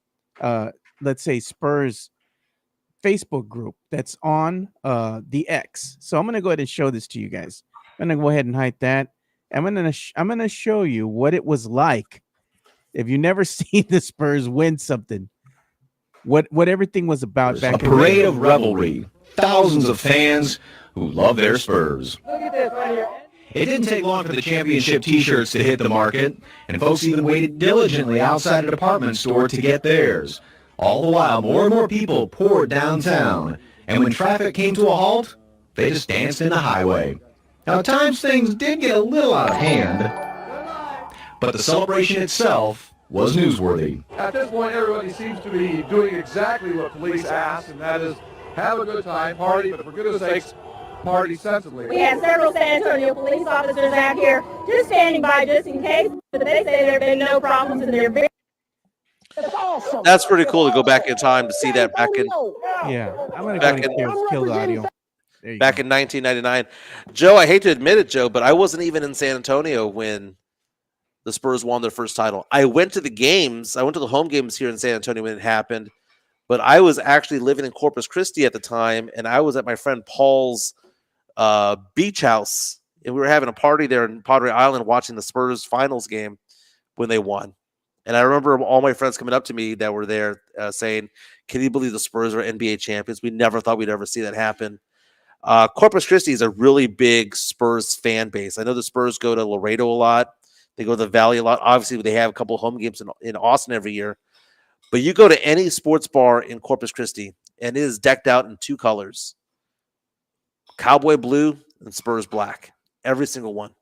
[SPEAKER 1] let's say, Spurs Facebook group that's on the X. So I'm going to go ahead and show this to you guys. I'm going to go ahead and hide that. I'm going to show you what it was like if you never seen the Spurs win something. What everything was about back
[SPEAKER 10] in the day. A parade of revelry. Thousands of fans who love their Spurs.
[SPEAKER 11] Look at this right here.
[SPEAKER 10] It didn't take long for the championship T-shirts to hit the market, and folks even waited diligently outside a department store to get theirs. All the while, more and more people poured downtown, and when traffic came to a halt, they just danced in the highway. Now, at times things did get a little out of hand, but the celebration itself was newsworthy.
[SPEAKER 11] At this point, everybody seems to be doing exactly what police ask, and that is have a good time, party, but for goodness sakes, party sensibly.
[SPEAKER 12] We have several San Antonio police officers out here just standing by just in case, but they say there have been no problems and they're very...
[SPEAKER 11] That's awesome.
[SPEAKER 2] That's pretty cool to go back in time to see that back in...
[SPEAKER 1] Yeah, I'm going to go and kill the audio.
[SPEAKER 2] Back in 1999. Joe, I hate to admit it, Joe, but I wasn't even in San Antonio when the Spurs won their first title. I went to the games. I went to the home games here in San Antonio when it happened, but I was actually living in Corpus Christi at the time, and I was at my friend Paul's beach house, and we were having a party there in Padre Island watching the Spurs finals game when they won. And I remember all my friends coming up to me that were there saying, "Can you believe the Spurs are NBA champions? We never thought we'd ever see that happen." Corpus Christi is a really big Spurs fan base. I know the Spurs go to Laredo a lot. They go to the Valley a lot. Obviously, they have a couple of home games in Austin every year. But you go to any sports bar in Corpus Christi, and it is decked out in two colors: Cowboy blue and Spurs black. Every single one.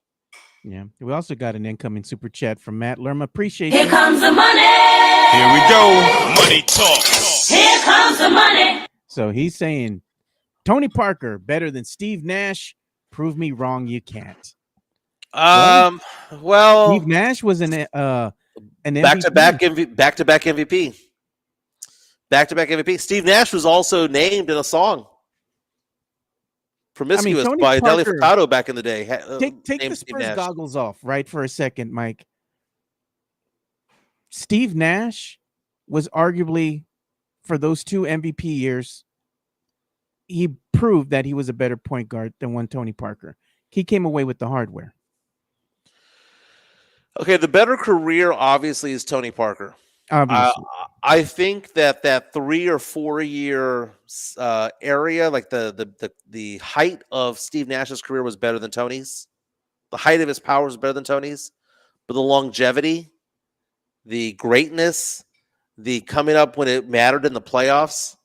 [SPEAKER 1] Yeah. We also got an incoming super chat from Matt Lerma. Appreciate
[SPEAKER 9] Here
[SPEAKER 1] you.
[SPEAKER 9] comes the money.
[SPEAKER 8] Here we go. Money talk.
[SPEAKER 9] Here comes the money.
[SPEAKER 1] So he's saying Tony Parker better than Steve Nash. Prove me wrong, you can't.
[SPEAKER 2] Well,
[SPEAKER 1] Steve Nash was an
[SPEAKER 2] back-to-back MVP. Back-to-back MVP. Steve Nash was also named in a song, "Promiscuous" by Nelly Furtado back in the day.
[SPEAKER 1] Take the Spurs goggles off right for a second, Mike. Steve Nash was arguably, for those two MVP years, he proved that he was a better point guard than one Tony Parker. He came away with the hardware.
[SPEAKER 2] Okay, the better career obviously is Tony Parker.
[SPEAKER 1] Obviously.
[SPEAKER 2] I think that 3 or 4 year area, like the height of Steve Nash's career was better than Tony's. The height of his power was better than Tony's, but the longevity, the greatness, the coming up when it mattered in the playoffs.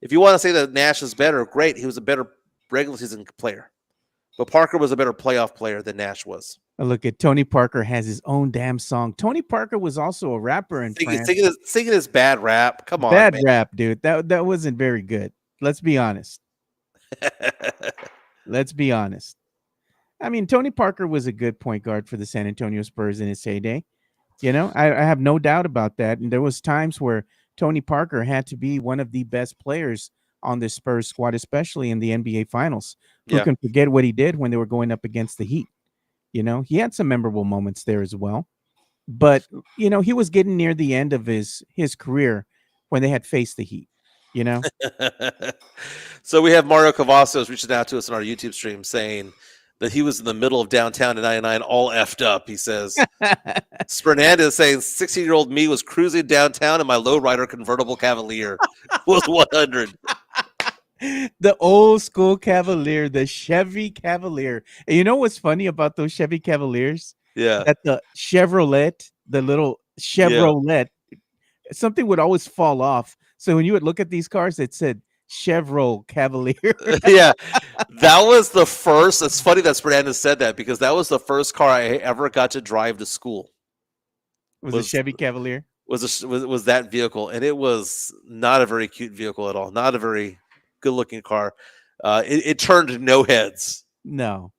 [SPEAKER 2] If you want to say that Nash is better, great. He was a better regular season player, but Parker was a better playoff player than Nash was.
[SPEAKER 1] Look at Tony Parker has his own damn song. Tony Parker was also a rapper in France.
[SPEAKER 2] Singing his bad rap. Come on,
[SPEAKER 1] bad
[SPEAKER 2] man.
[SPEAKER 1] rap, dude. That wasn't very good. Let's be honest. Let's be honest. I mean, Tony Parker was a good point guard for the San Antonio Spurs in his heyday. You know, I have no doubt about that. And there was times where Tony Parker had to be one of the best players on the Spurs squad, especially in the NBA Finals. Who can forget what he did when they were going up against the Heat? You know, he had some memorable moments there as well. But, you know, he was getting near the end of his career when they had faced the Heat, you know?
[SPEAKER 2] So we have Mario Cavazos reaching out to us on our YouTube stream saying that he was in the middle of downtown in 99 all effed up, he says. Fernandez saying 16-year-old me was cruising downtown in my lowrider convertible Cavalier. Was 100.
[SPEAKER 1] The old school Cavalier, the Chevy Cavalier. And you know what's funny about those Chevy Cavaliers?
[SPEAKER 2] Yeah.
[SPEAKER 1] That the Chevrolet, the little Chevrolet, something would always fall off. So when you would look at these cars, it said Chevrolet Cavalier.
[SPEAKER 2] Yeah. That was the first. It's funny that Fernandez said that because that was the first car I ever got to drive to school.
[SPEAKER 1] Was a Chevy Cavalier?
[SPEAKER 2] Was that vehicle. And it was not a very cute vehicle at all. Not a very good-looking car. It turned no heads.
[SPEAKER 1] No.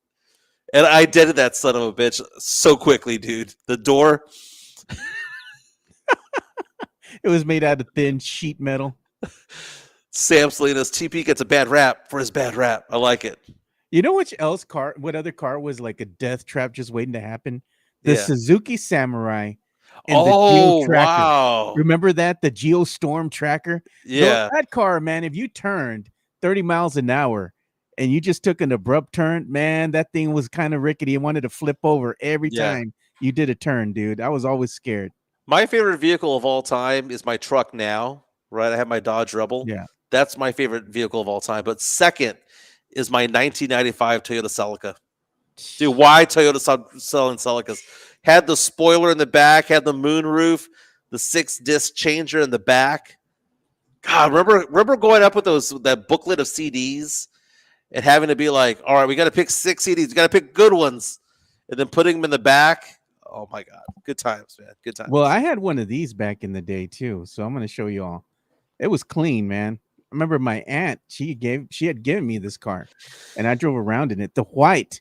[SPEAKER 2] And I dented that son of a bitch so quickly, dude. The door.
[SPEAKER 1] It was made out of thin sheet metal.
[SPEAKER 2] Sam Salinas, TP gets a bad rap for his bad rap. I like it.
[SPEAKER 1] You know what other car was like a death trap just waiting to happen? The Suzuki Samurai. And the Geo Tracker.
[SPEAKER 2] Wow.
[SPEAKER 1] Remember that? The Geostorm Tracker?
[SPEAKER 2] Yeah.
[SPEAKER 1] That car, man, if you turned 30 miles an hour and you just took an abrupt turn, man, that thing was kind of rickety. It wanted to flip over every time you did a turn, dude. I was always scared.
[SPEAKER 2] My favorite vehicle of all time is my truck now, right? I have my Dodge Rebel.
[SPEAKER 1] Yeah.
[SPEAKER 2] That's my favorite vehicle of all time. But second is my 1995 Toyota Celica. Dude, why Toyota selling Celicas? Had the spoiler in the back, had the moon roof, the 6-disc changer in the back. God, remember going up with that booklet of CDs and having to be like, all right, we got to pick 6 CDs. We got to pick good ones. And then putting them in the back. Oh, my God. Good times, man. Good times.
[SPEAKER 1] Well, I had one of these back in the day, too. So I'm going to show you all. It was clean, man. I remember my aunt, she had given me this car. And I drove around in it. The white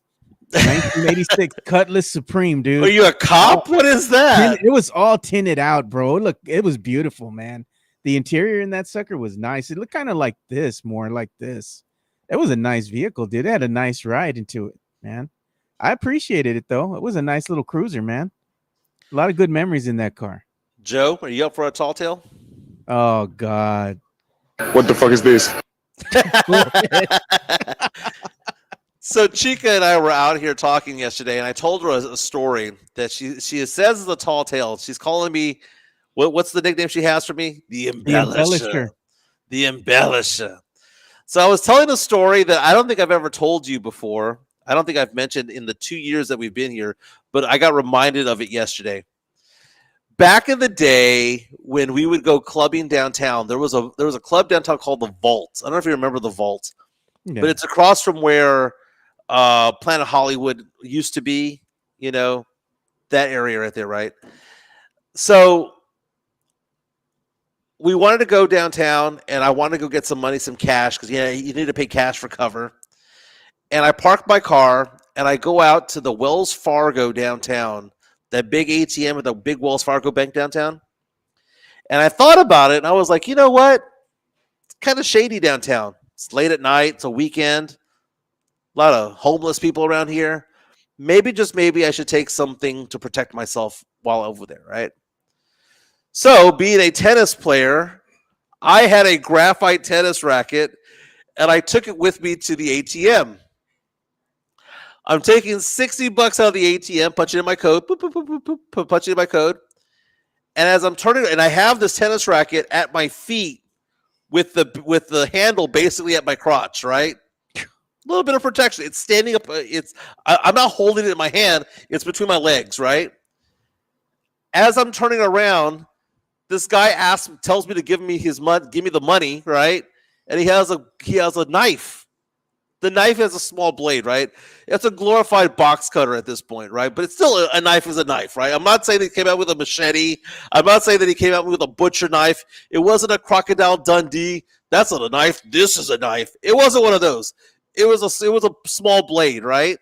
[SPEAKER 1] 1986 Cutlass Supreme, dude.
[SPEAKER 2] Are you a cop? What is that?
[SPEAKER 1] It was all tinted out, bro. Look, it was beautiful, man. The interior in that sucker was nice. It looked kind of like this, more like this. It was a nice vehicle, dude. It had a nice ride into it, man. I appreciated it, though. It was a nice little cruiser, man. A lot of good memories in that car.
[SPEAKER 2] Joe, are you up for a tall tale?
[SPEAKER 1] Oh God.
[SPEAKER 11] What the fuck is this?
[SPEAKER 2] So Chica and I were out here talking yesterday, and I told her a story that she says is a tall tale. She's calling me, what's the nickname she has for me? The Embellisher. The Embellisher. So I was telling a story that I don't think I've ever told you before. I don't think I've mentioned in the 2 years that we've been here, but I got reminded of it yesterday. Back in the day when we would go clubbing downtown, there was a club downtown called the Vault. I don't know if you remember the Vault, but it's across from where Planet Hollywood used to be, that area right there, right? So we wanted to go downtown, and I wanted to go get some money, some cash, because you need to pay cash for cover. And I parked my car, and I go out to the Wells Fargo downtown, that big ATM at the big Wells Fargo bank downtown. And I thought about it, and I was like, you know what? It's kind of shady downtown. It's late at night. It's a weekend. A lot of homeless people around here. Maybe, just maybe, I should take something to protect myself while over there, right? So, being a tennis player, I had a graphite tennis racket, and I took it with me to the ATM. I'm taking $60 out of the ATM, punching in my code, punching in my code. And as I'm turning, and I have this tennis racket at my feet with the handle basically at my crotch, right? A little bit of protection. It's standing up. I'm not holding it in my hand. It's between my legs, right? As I'm turning around, this guy tells me to give me the money, right? And he has a knife. The knife has a small blade, right? It's a glorified box cutter at this point, right? But it's still a knife is a knife, right? I'm not saying that he came out with a machete. I'm not saying that he came out with a butcher knife. It wasn't a Crocodile Dundee. That's not a knife. This is a knife. It wasn't one of those. It was a small blade, right?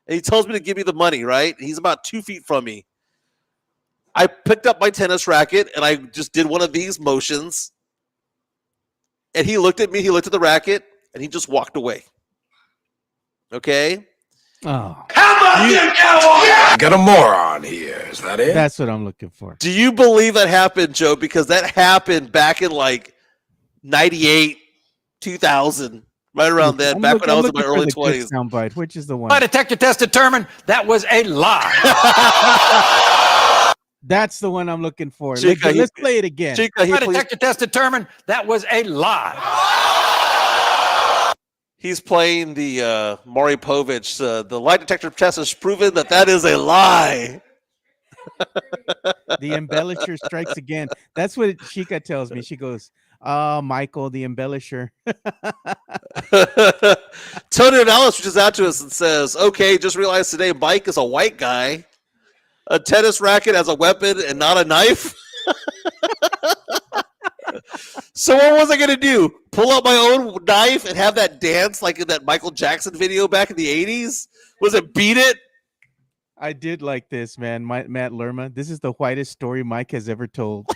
[SPEAKER 2] And he tells me to give me the money, right? He's about 2 feet from me. I picked up my tennis racket, and I just did one of these motions. And he looked at me. He looked at the racket, and he just walked away. Okay.
[SPEAKER 1] Oh.
[SPEAKER 8] How about you got a moron here? Is that it?
[SPEAKER 1] That's what I'm looking for.
[SPEAKER 2] Do you believe that happened, Joe? Because that happened back in like 98, 2000, right around then, back when I was in my early 20s.
[SPEAKER 1] Soundbite. Which is the one?
[SPEAKER 13] My detector test determined that was a lie.
[SPEAKER 1] That's the one I'm looking for.
[SPEAKER 2] Chica,
[SPEAKER 1] Let's play it again.
[SPEAKER 2] Chica,
[SPEAKER 13] My detector test determined that was a lie.
[SPEAKER 2] He's playing the Maury Povich. The lie detector test has proven that is a lie.
[SPEAKER 1] The embellisher strikes again. That's what Chica tells me. She goes, "Oh, Michael, the embellisher."
[SPEAKER 2] Tony Ronaldo reaches out to us and says, "Okay, just realized today Mike is a white guy. A tennis racket as a weapon and not a knife." So what was I going to do? Pull out my own knife and have that dance like in that Michael Jackson video back in the 80s? Was it Beat It?
[SPEAKER 1] I did like this, man. Matt Lerma. This is the whitest story Mike has ever told.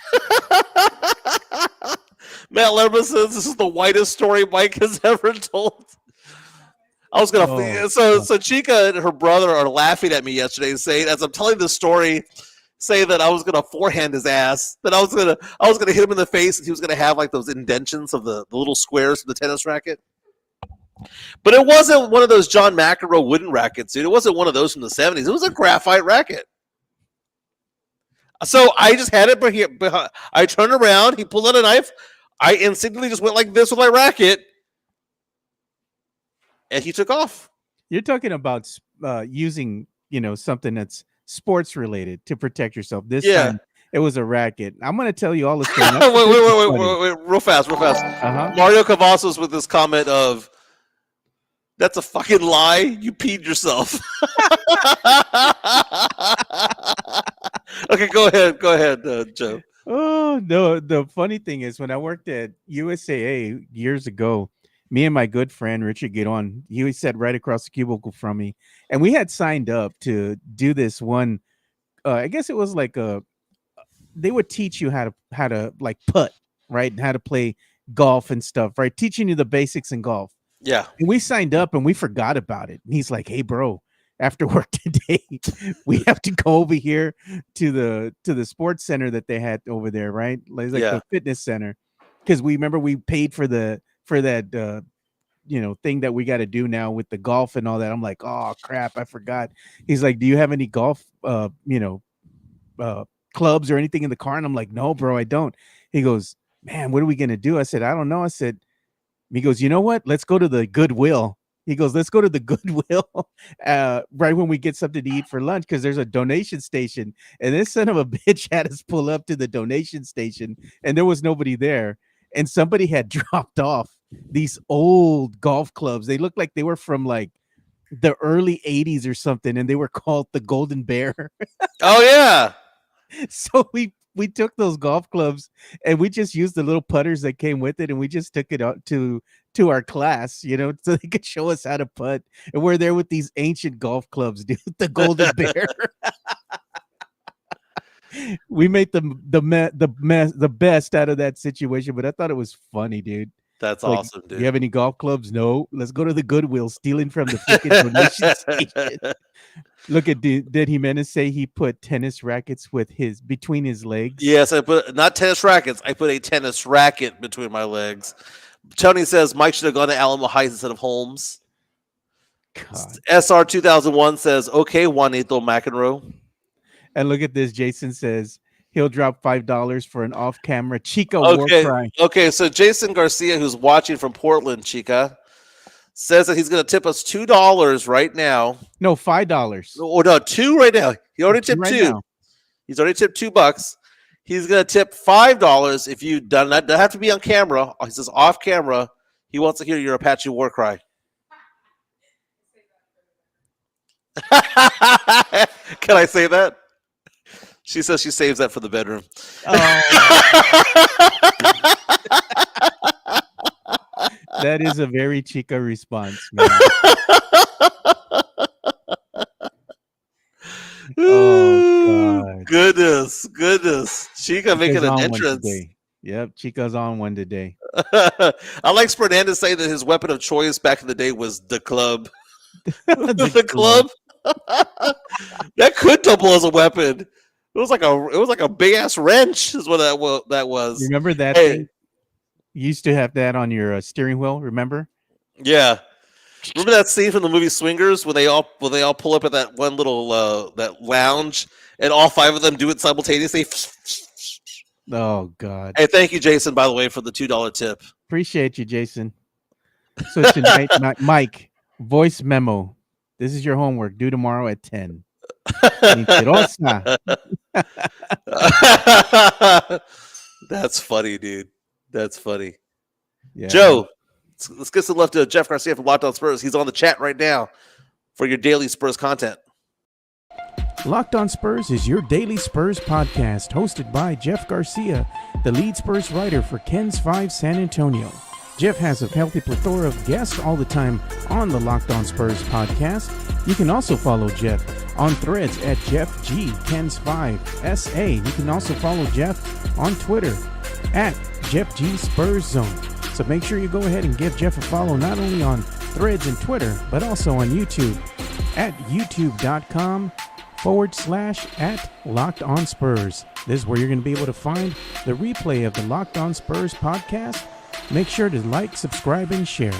[SPEAKER 2] Matt Lerma says this is the whitest story Mike has ever told. I was going to... So Chica and her brother are laughing at me yesterday saying, as I'm telling this story... say that I was gonna forehand his ass, that I was gonna hit him in the face, and he was gonna have like those indentions of the little squares of the tennis racket. But it wasn't one of those John McEnroe wooden rackets, dude. It wasn't one of those from the 70s. It was a graphite racket. So I just had it here. I turned around. He pulled out a knife. I instinctively just went like this with my racket, and he took off.
[SPEAKER 1] You're talking about using, something that's sports related to protect yourself. This time it was a racket. I'm going to tell you all the story.
[SPEAKER 2] wait, real fast. Mario Cavazos with this comment of, "That's a fucking lie. You peed yourself." Okay, go ahead, Joe.
[SPEAKER 1] Oh no! The funny thing is, when I worked at USAA years ago, me and my good friend Richard Giron, he sat right across the cubicle from me, and we had signed up to do this one. I guess it was like they would teach you how to like putt, right, and how to play golf and stuff, right, teaching you the basics in golf.
[SPEAKER 2] Yeah.
[SPEAKER 1] And we signed up and we forgot about it. And he's like, "Hey, bro, after work today. We have to go over here to the sports center that they had over there, right? Like the fitness center, because we remember we paid for that thing that we got to do now with the golf and all that. I'm like, oh crap, I forgot. He's like, do you have any golf clubs or anything in the car? And I'm like, no, bro, I don't. He goes, man, what are we gonna do? I said, I don't know. He goes, you know what? Let's go to the Goodwill. He goes, let's go to the Goodwill right when we get something to eat for lunch, because there's a donation station. And this son of a bitch had us pull up to the donation station, and there was nobody there. And somebody had dropped off these old golf clubs. They looked like they were from like the early 80s or something, and they were called the Golden Bear.
[SPEAKER 2] Oh, yeah.
[SPEAKER 1] So we took those golf clubs and we just used the little putters that came with it, and we just took it out to our class, so they could show us how to putt. And we're there with these ancient golf clubs, dude, the Golden Bear. We made the best out of that situation, but I thought it was funny, dude.
[SPEAKER 2] That's awesome, dude.
[SPEAKER 1] You have any golf clubs? No. Let's go to the Goodwill, stealing from the freaking donation station. Look at did Jimenez say he put tennis rackets between his legs?
[SPEAKER 2] Yes, I put not tennis rackets. I put a tennis racket between my legs. Tony says Mike should have gone to Alamo Heights instead of Holmes. God. SR 2001 says, okay, Juanito McEnroe.
[SPEAKER 1] And look at this. Jason says he'll drop $5 for an off-camera Chica war cry.
[SPEAKER 2] Okay, so Jason Garcia, who's watching from Portland, Chica, says that he's going to tip us $2 right now.
[SPEAKER 1] No, $5.
[SPEAKER 2] Oh, no, $2 right now. He already tipped
[SPEAKER 1] right
[SPEAKER 2] $2.
[SPEAKER 1] Now.
[SPEAKER 2] He's already tipped $2. He's going to tip $5 if you done that. Doesn't have to be on camera. He says off camera. He wants to hear your Apache war cry. Can I say that? She says she saves that for the bedroom.
[SPEAKER 1] Oh. That is a very Chica response, man. Oh, God.
[SPEAKER 2] Goodness. Chica making an entrance.
[SPEAKER 1] Yep, Chica's on one today.
[SPEAKER 2] I like Fernandez saying that his weapon of choice back in the day was the club. the club. That could double as a weapon. It was like a big ass wrench, is what that was.
[SPEAKER 1] Remember that thing? You used to have that on your steering wheel. Remember?
[SPEAKER 2] Yeah. Remember that scene from the movie Swingers when they all pull up at that one little that lounge, and all 5 of them do it simultaneously.
[SPEAKER 1] Oh God!
[SPEAKER 2] Hey, thank you, Jason. By the way, for the $2 tip.
[SPEAKER 1] Appreciate you, Jason. So tonight, Mike, voice memo. This is your homework. Due tomorrow at 10.
[SPEAKER 2] That's funny, dude. That's funny.
[SPEAKER 1] Yeah.
[SPEAKER 2] Joe, let's get some love to Jeff Garcia from Locked On Spurs. He's on the chat right now for your daily Spurs content.
[SPEAKER 1] Locked On Spurs is your daily Spurs podcast, hosted by Jeff Garcia, the lead Spurs writer for Ken's 5 San Antonio. Jeff has a healthy plethora of guests all the time on the Locked On Spurs podcast. You can also follow Jeff on Threads at JeffG10s5SA. You can also follow Jeff on Twitter at JeffGSpursZone. So make sure you go ahead and give Jeff a follow not only on Threads and Twitter, but also on YouTube at youtube.com/@LockedOnSpurs. This is where you're going to be able to find the replay of the Locked On Spurs podcast. Make sure to like, subscribe, and share.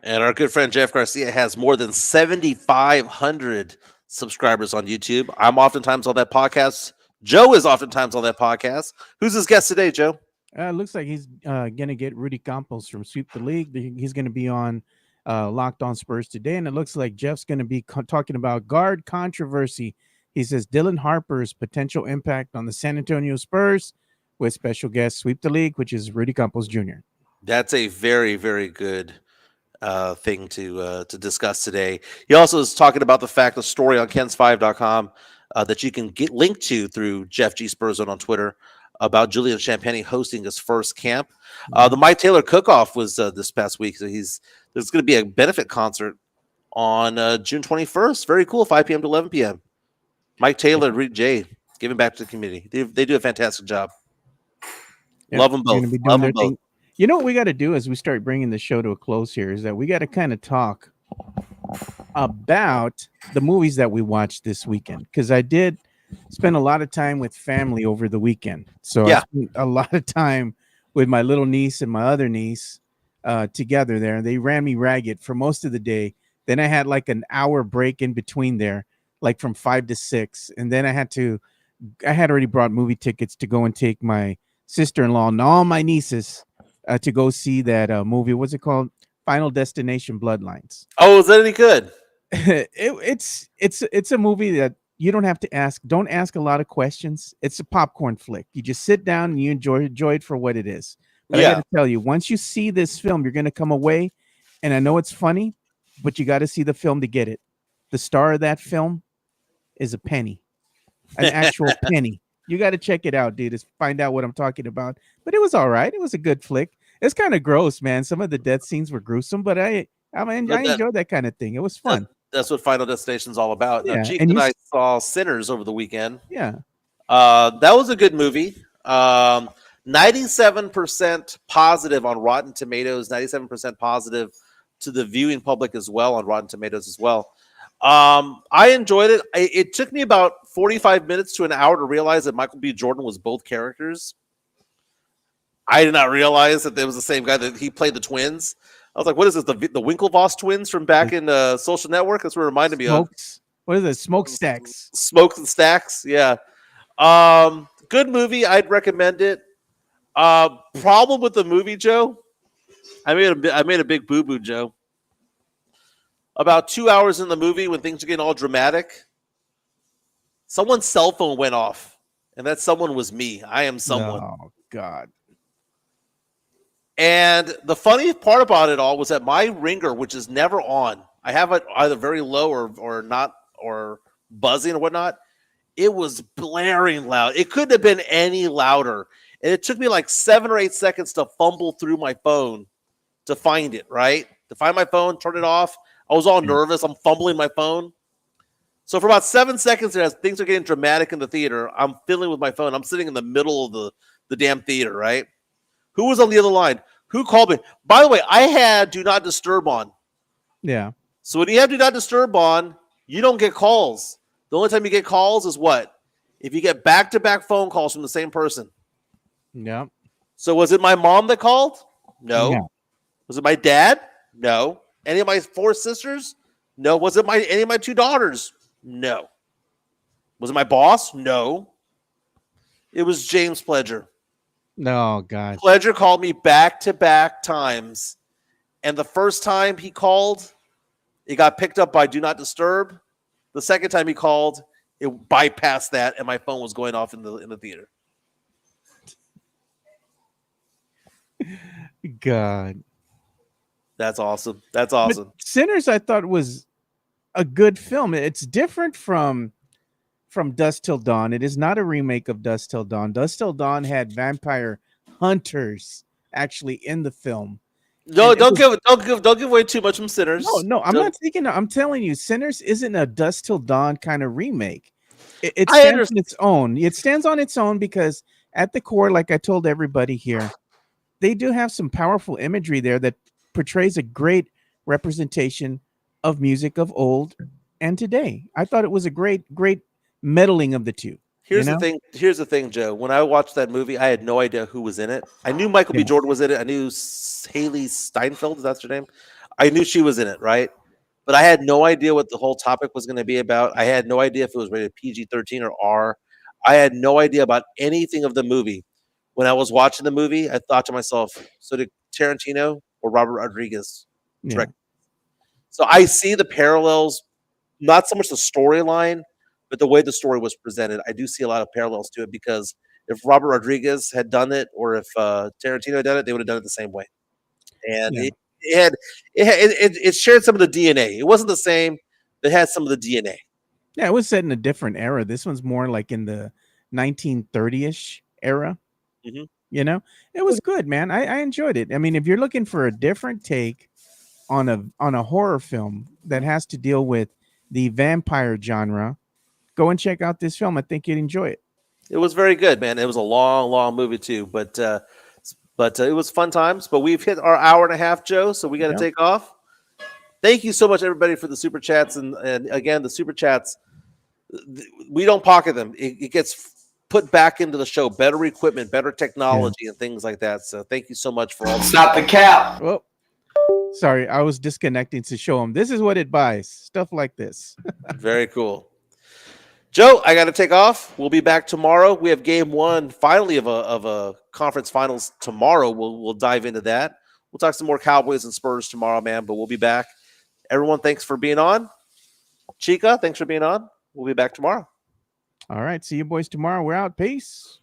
[SPEAKER 2] And our good friend Jeff Garcia has more than 7,500 subscribers on YouTube. I'm oftentimes on that podcast. Joe is oftentimes on that podcast. Who's his guest today, Joe?
[SPEAKER 1] Looks like he's going to get Rudy Campos from Sweep the League. He's going to be on Locked On Spurs today, and it looks like Jeff's going to be talking about guard controversy. He says Dylan Harper's potential impact on the San Antonio Spurs, with special guest Sweep the League, which is Rudy Campos Jr.
[SPEAKER 2] That's a very, very good thing to discuss today. He also is talking about the fact, the story on Kens5.com that you can get linked to through Jeff G. Spurzone on Twitter about Julian Champagny hosting his first camp. The Mike Taylor Cook-Off was this past week. So there's going to be a benefit concert on June 21st. Very cool, 5 p.m. to 11 p.m. Mike Taylor and Reed J. giving back to the community. They do a fantastic job.
[SPEAKER 1] Yep.
[SPEAKER 2] Love them both. Love them both.
[SPEAKER 1] You know what we got to do as we start bringing the show to a close here is that we got to kind of talk about the movies that we watched this weekend, because I did spend a lot of time with family over the weekend. So I
[SPEAKER 2] Yeah.
[SPEAKER 1] spent a lot of time with my little niece and my other niece together there. They ran me ragged for most of the day. Then I had like an hour break in between there, like from 5 to 6. And then I had already brought movie tickets to go and take my sister-in-law and all my nieces to go see that movie. What's it called? Final Destination Bloodlines.
[SPEAKER 2] Oh, is that any good?
[SPEAKER 1] It's a movie that you don't have to ask. Don't ask a lot of questions. It's a popcorn flick. You just sit down and you enjoy it for what it is. But I got to tell you, once you see this film, you're going to come away, and I know it's funny, but you got to see the film to get it. The star of that film is a penny, an actual penny. You got to check it out, dude, to find out what I'm talking about. But it was all right. It was a good flick. It's kind of gross, man. Some of the death scenes were gruesome, but I enjoyed that kind of thing. It was fun.
[SPEAKER 2] That's what Final Destination's all about.
[SPEAKER 1] Yeah,
[SPEAKER 2] Now, Jeek
[SPEAKER 1] and
[SPEAKER 2] and
[SPEAKER 1] you
[SPEAKER 2] I saw Sinners over the weekend.
[SPEAKER 1] Yeah.
[SPEAKER 2] That was a good movie. 97% positive on Rotten Tomatoes, 97% positive to the viewing public as well on Rotten Tomatoes as well. I enjoyed it. It took me about 45 minutes to an hour to realize that Michael B. Jordan was both characters. I did not realize that there was the same guy that he played the twins. I was like, what is this? The Winklevoss twins from back in Social Network? That's what it reminded me of.
[SPEAKER 1] What is it? Smokestacks.
[SPEAKER 2] Smokes and Stacks. Yeah. Good movie. I'd recommend it. Problem with the movie, Joe. I made a big boo-boo, Joe. About 2 hours in the movie, when things are getting all dramatic, someone's cell phone went off, and that someone was me. I am someone.
[SPEAKER 1] Oh God.
[SPEAKER 2] And the funny part about it all was that my ringer, which is never on, I have it either very low or not, or buzzing or whatnot. It was blaring loud. It couldn't have been any louder. And it took me like 7 or 8 seconds to fumble through my phone to find it, right? To find my phone, turn it off. I was all nervous. I'm fumbling my phone. So for about 7 seconds, as things are getting dramatic in the theater, I'm fiddling with my phone. I'm sitting in the middle of the damn theater, right? Who was on the other line? Who called me? By the way, I had Do Not Disturb on.
[SPEAKER 1] Yeah.
[SPEAKER 2] So when you have Do Not Disturb on, you don't get calls. The only time you get calls is what? If you get back-to-back phone calls from the same person.
[SPEAKER 1] Yeah.
[SPEAKER 2] So was it my mom that called? No.
[SPEAKER 1] Yeah.
[SPEAKER 2] Was it my dad? No. Any of my 4 sisters? No. Was it any of my 2 daughters? No. Was it my boss? No. It was James Pledger.
[SPEAKER 1] No, God.
[SPEAKER 2] Pledger called me back-to-back times. And the first time he called, it got picked up by Do Not Disturb. The second time he called, it bypassed that, and my phone was going off in the theater.
[SPEAKER 1] God.
[SPEAKER 2] That's awesome. That's awesome.
[SPEAKER 1] But Sinners, I thought, was a good film. It's different from Dusk Till Dawn. It is not a remake of Dusk Till Dawn. Dusk Till Dawn had vampire hunters actually in the film.
[SPEAKER 2] No, don't give away too much from Sinners.
[SPEAKER 1] No, I'm telling you, Sinners isn't a Dusk Till Dawn kind of remake. It stands on its own. It stands on its own because at the core, like I told everybody here, they do have some powerful imagery there that portrays a great representation of music of old and today. I thought it was a great meddling of the two.
[SPEAKER 2] Here's the thing, Joe. When I watched that movie, I had no idea who was in it. I knew Michael B. Jordan was in it. I knew Haley Steinfeld, is that her name? I knew she was in it, right? But I had no idea what the whole topic was going to be about. I had no idea if it was rated PG-13 or R. I had no idea about anything of the movie. When I was watching the movie, I thought to myself, so did Tarantino or Robert Rodriguez direct? So I see the parallels, not so much the storyline, but the way the story was presented. I do see a lot of parallels to it because if Robert Rodriguez had done it or if Tarantino had done it, they would have done it the same way. And it shared some of the DNA. It wasn't the same, but it had some of the DNA.
[SPEAKER 1] Yeah, it was set in a different era. This one's more like in the 1930-ish era.
[SPEAKER 2] Mm-hmm.
[SPEAKER 1] You know, it was good, man. I enjoyed it. I mean, if you're looking for a different take on a horror film that has to deal with the vampire genre, go and check out this film. I think you'd enjoy it.
[SPEAKER 2] It was very good, man. It was a long movie too, but it was fun times. But we've hit our hour and a half, Joe, so we got to take off. Thank you so much, everybody, for the super chats. And again, the super chats, we don't pocket them. It gets put back into the show. Better equipment, better technology, and things like that. So thank you so much for all.
[SPEAKER 8] Stop the cap.
[SPEAKER 1] Well, sorry, I was disconnecting to show them. This is what it buys. Stuff like this.
[SPEAKER 2] Very cool. Joe, I got to take off. We'll be back tomorrow. We have game one, finally, of a conference finals tomorrow. We'll dive into that. We'll talk some more Cowboys and Spurs tomorrow, man, but we'll be back. Everyone, thanks for being on. Chica, thanks for being on. We'll be back tomorrow.
[SPEAKER 1] All right. See you boys tomorrow. We're out. Peace.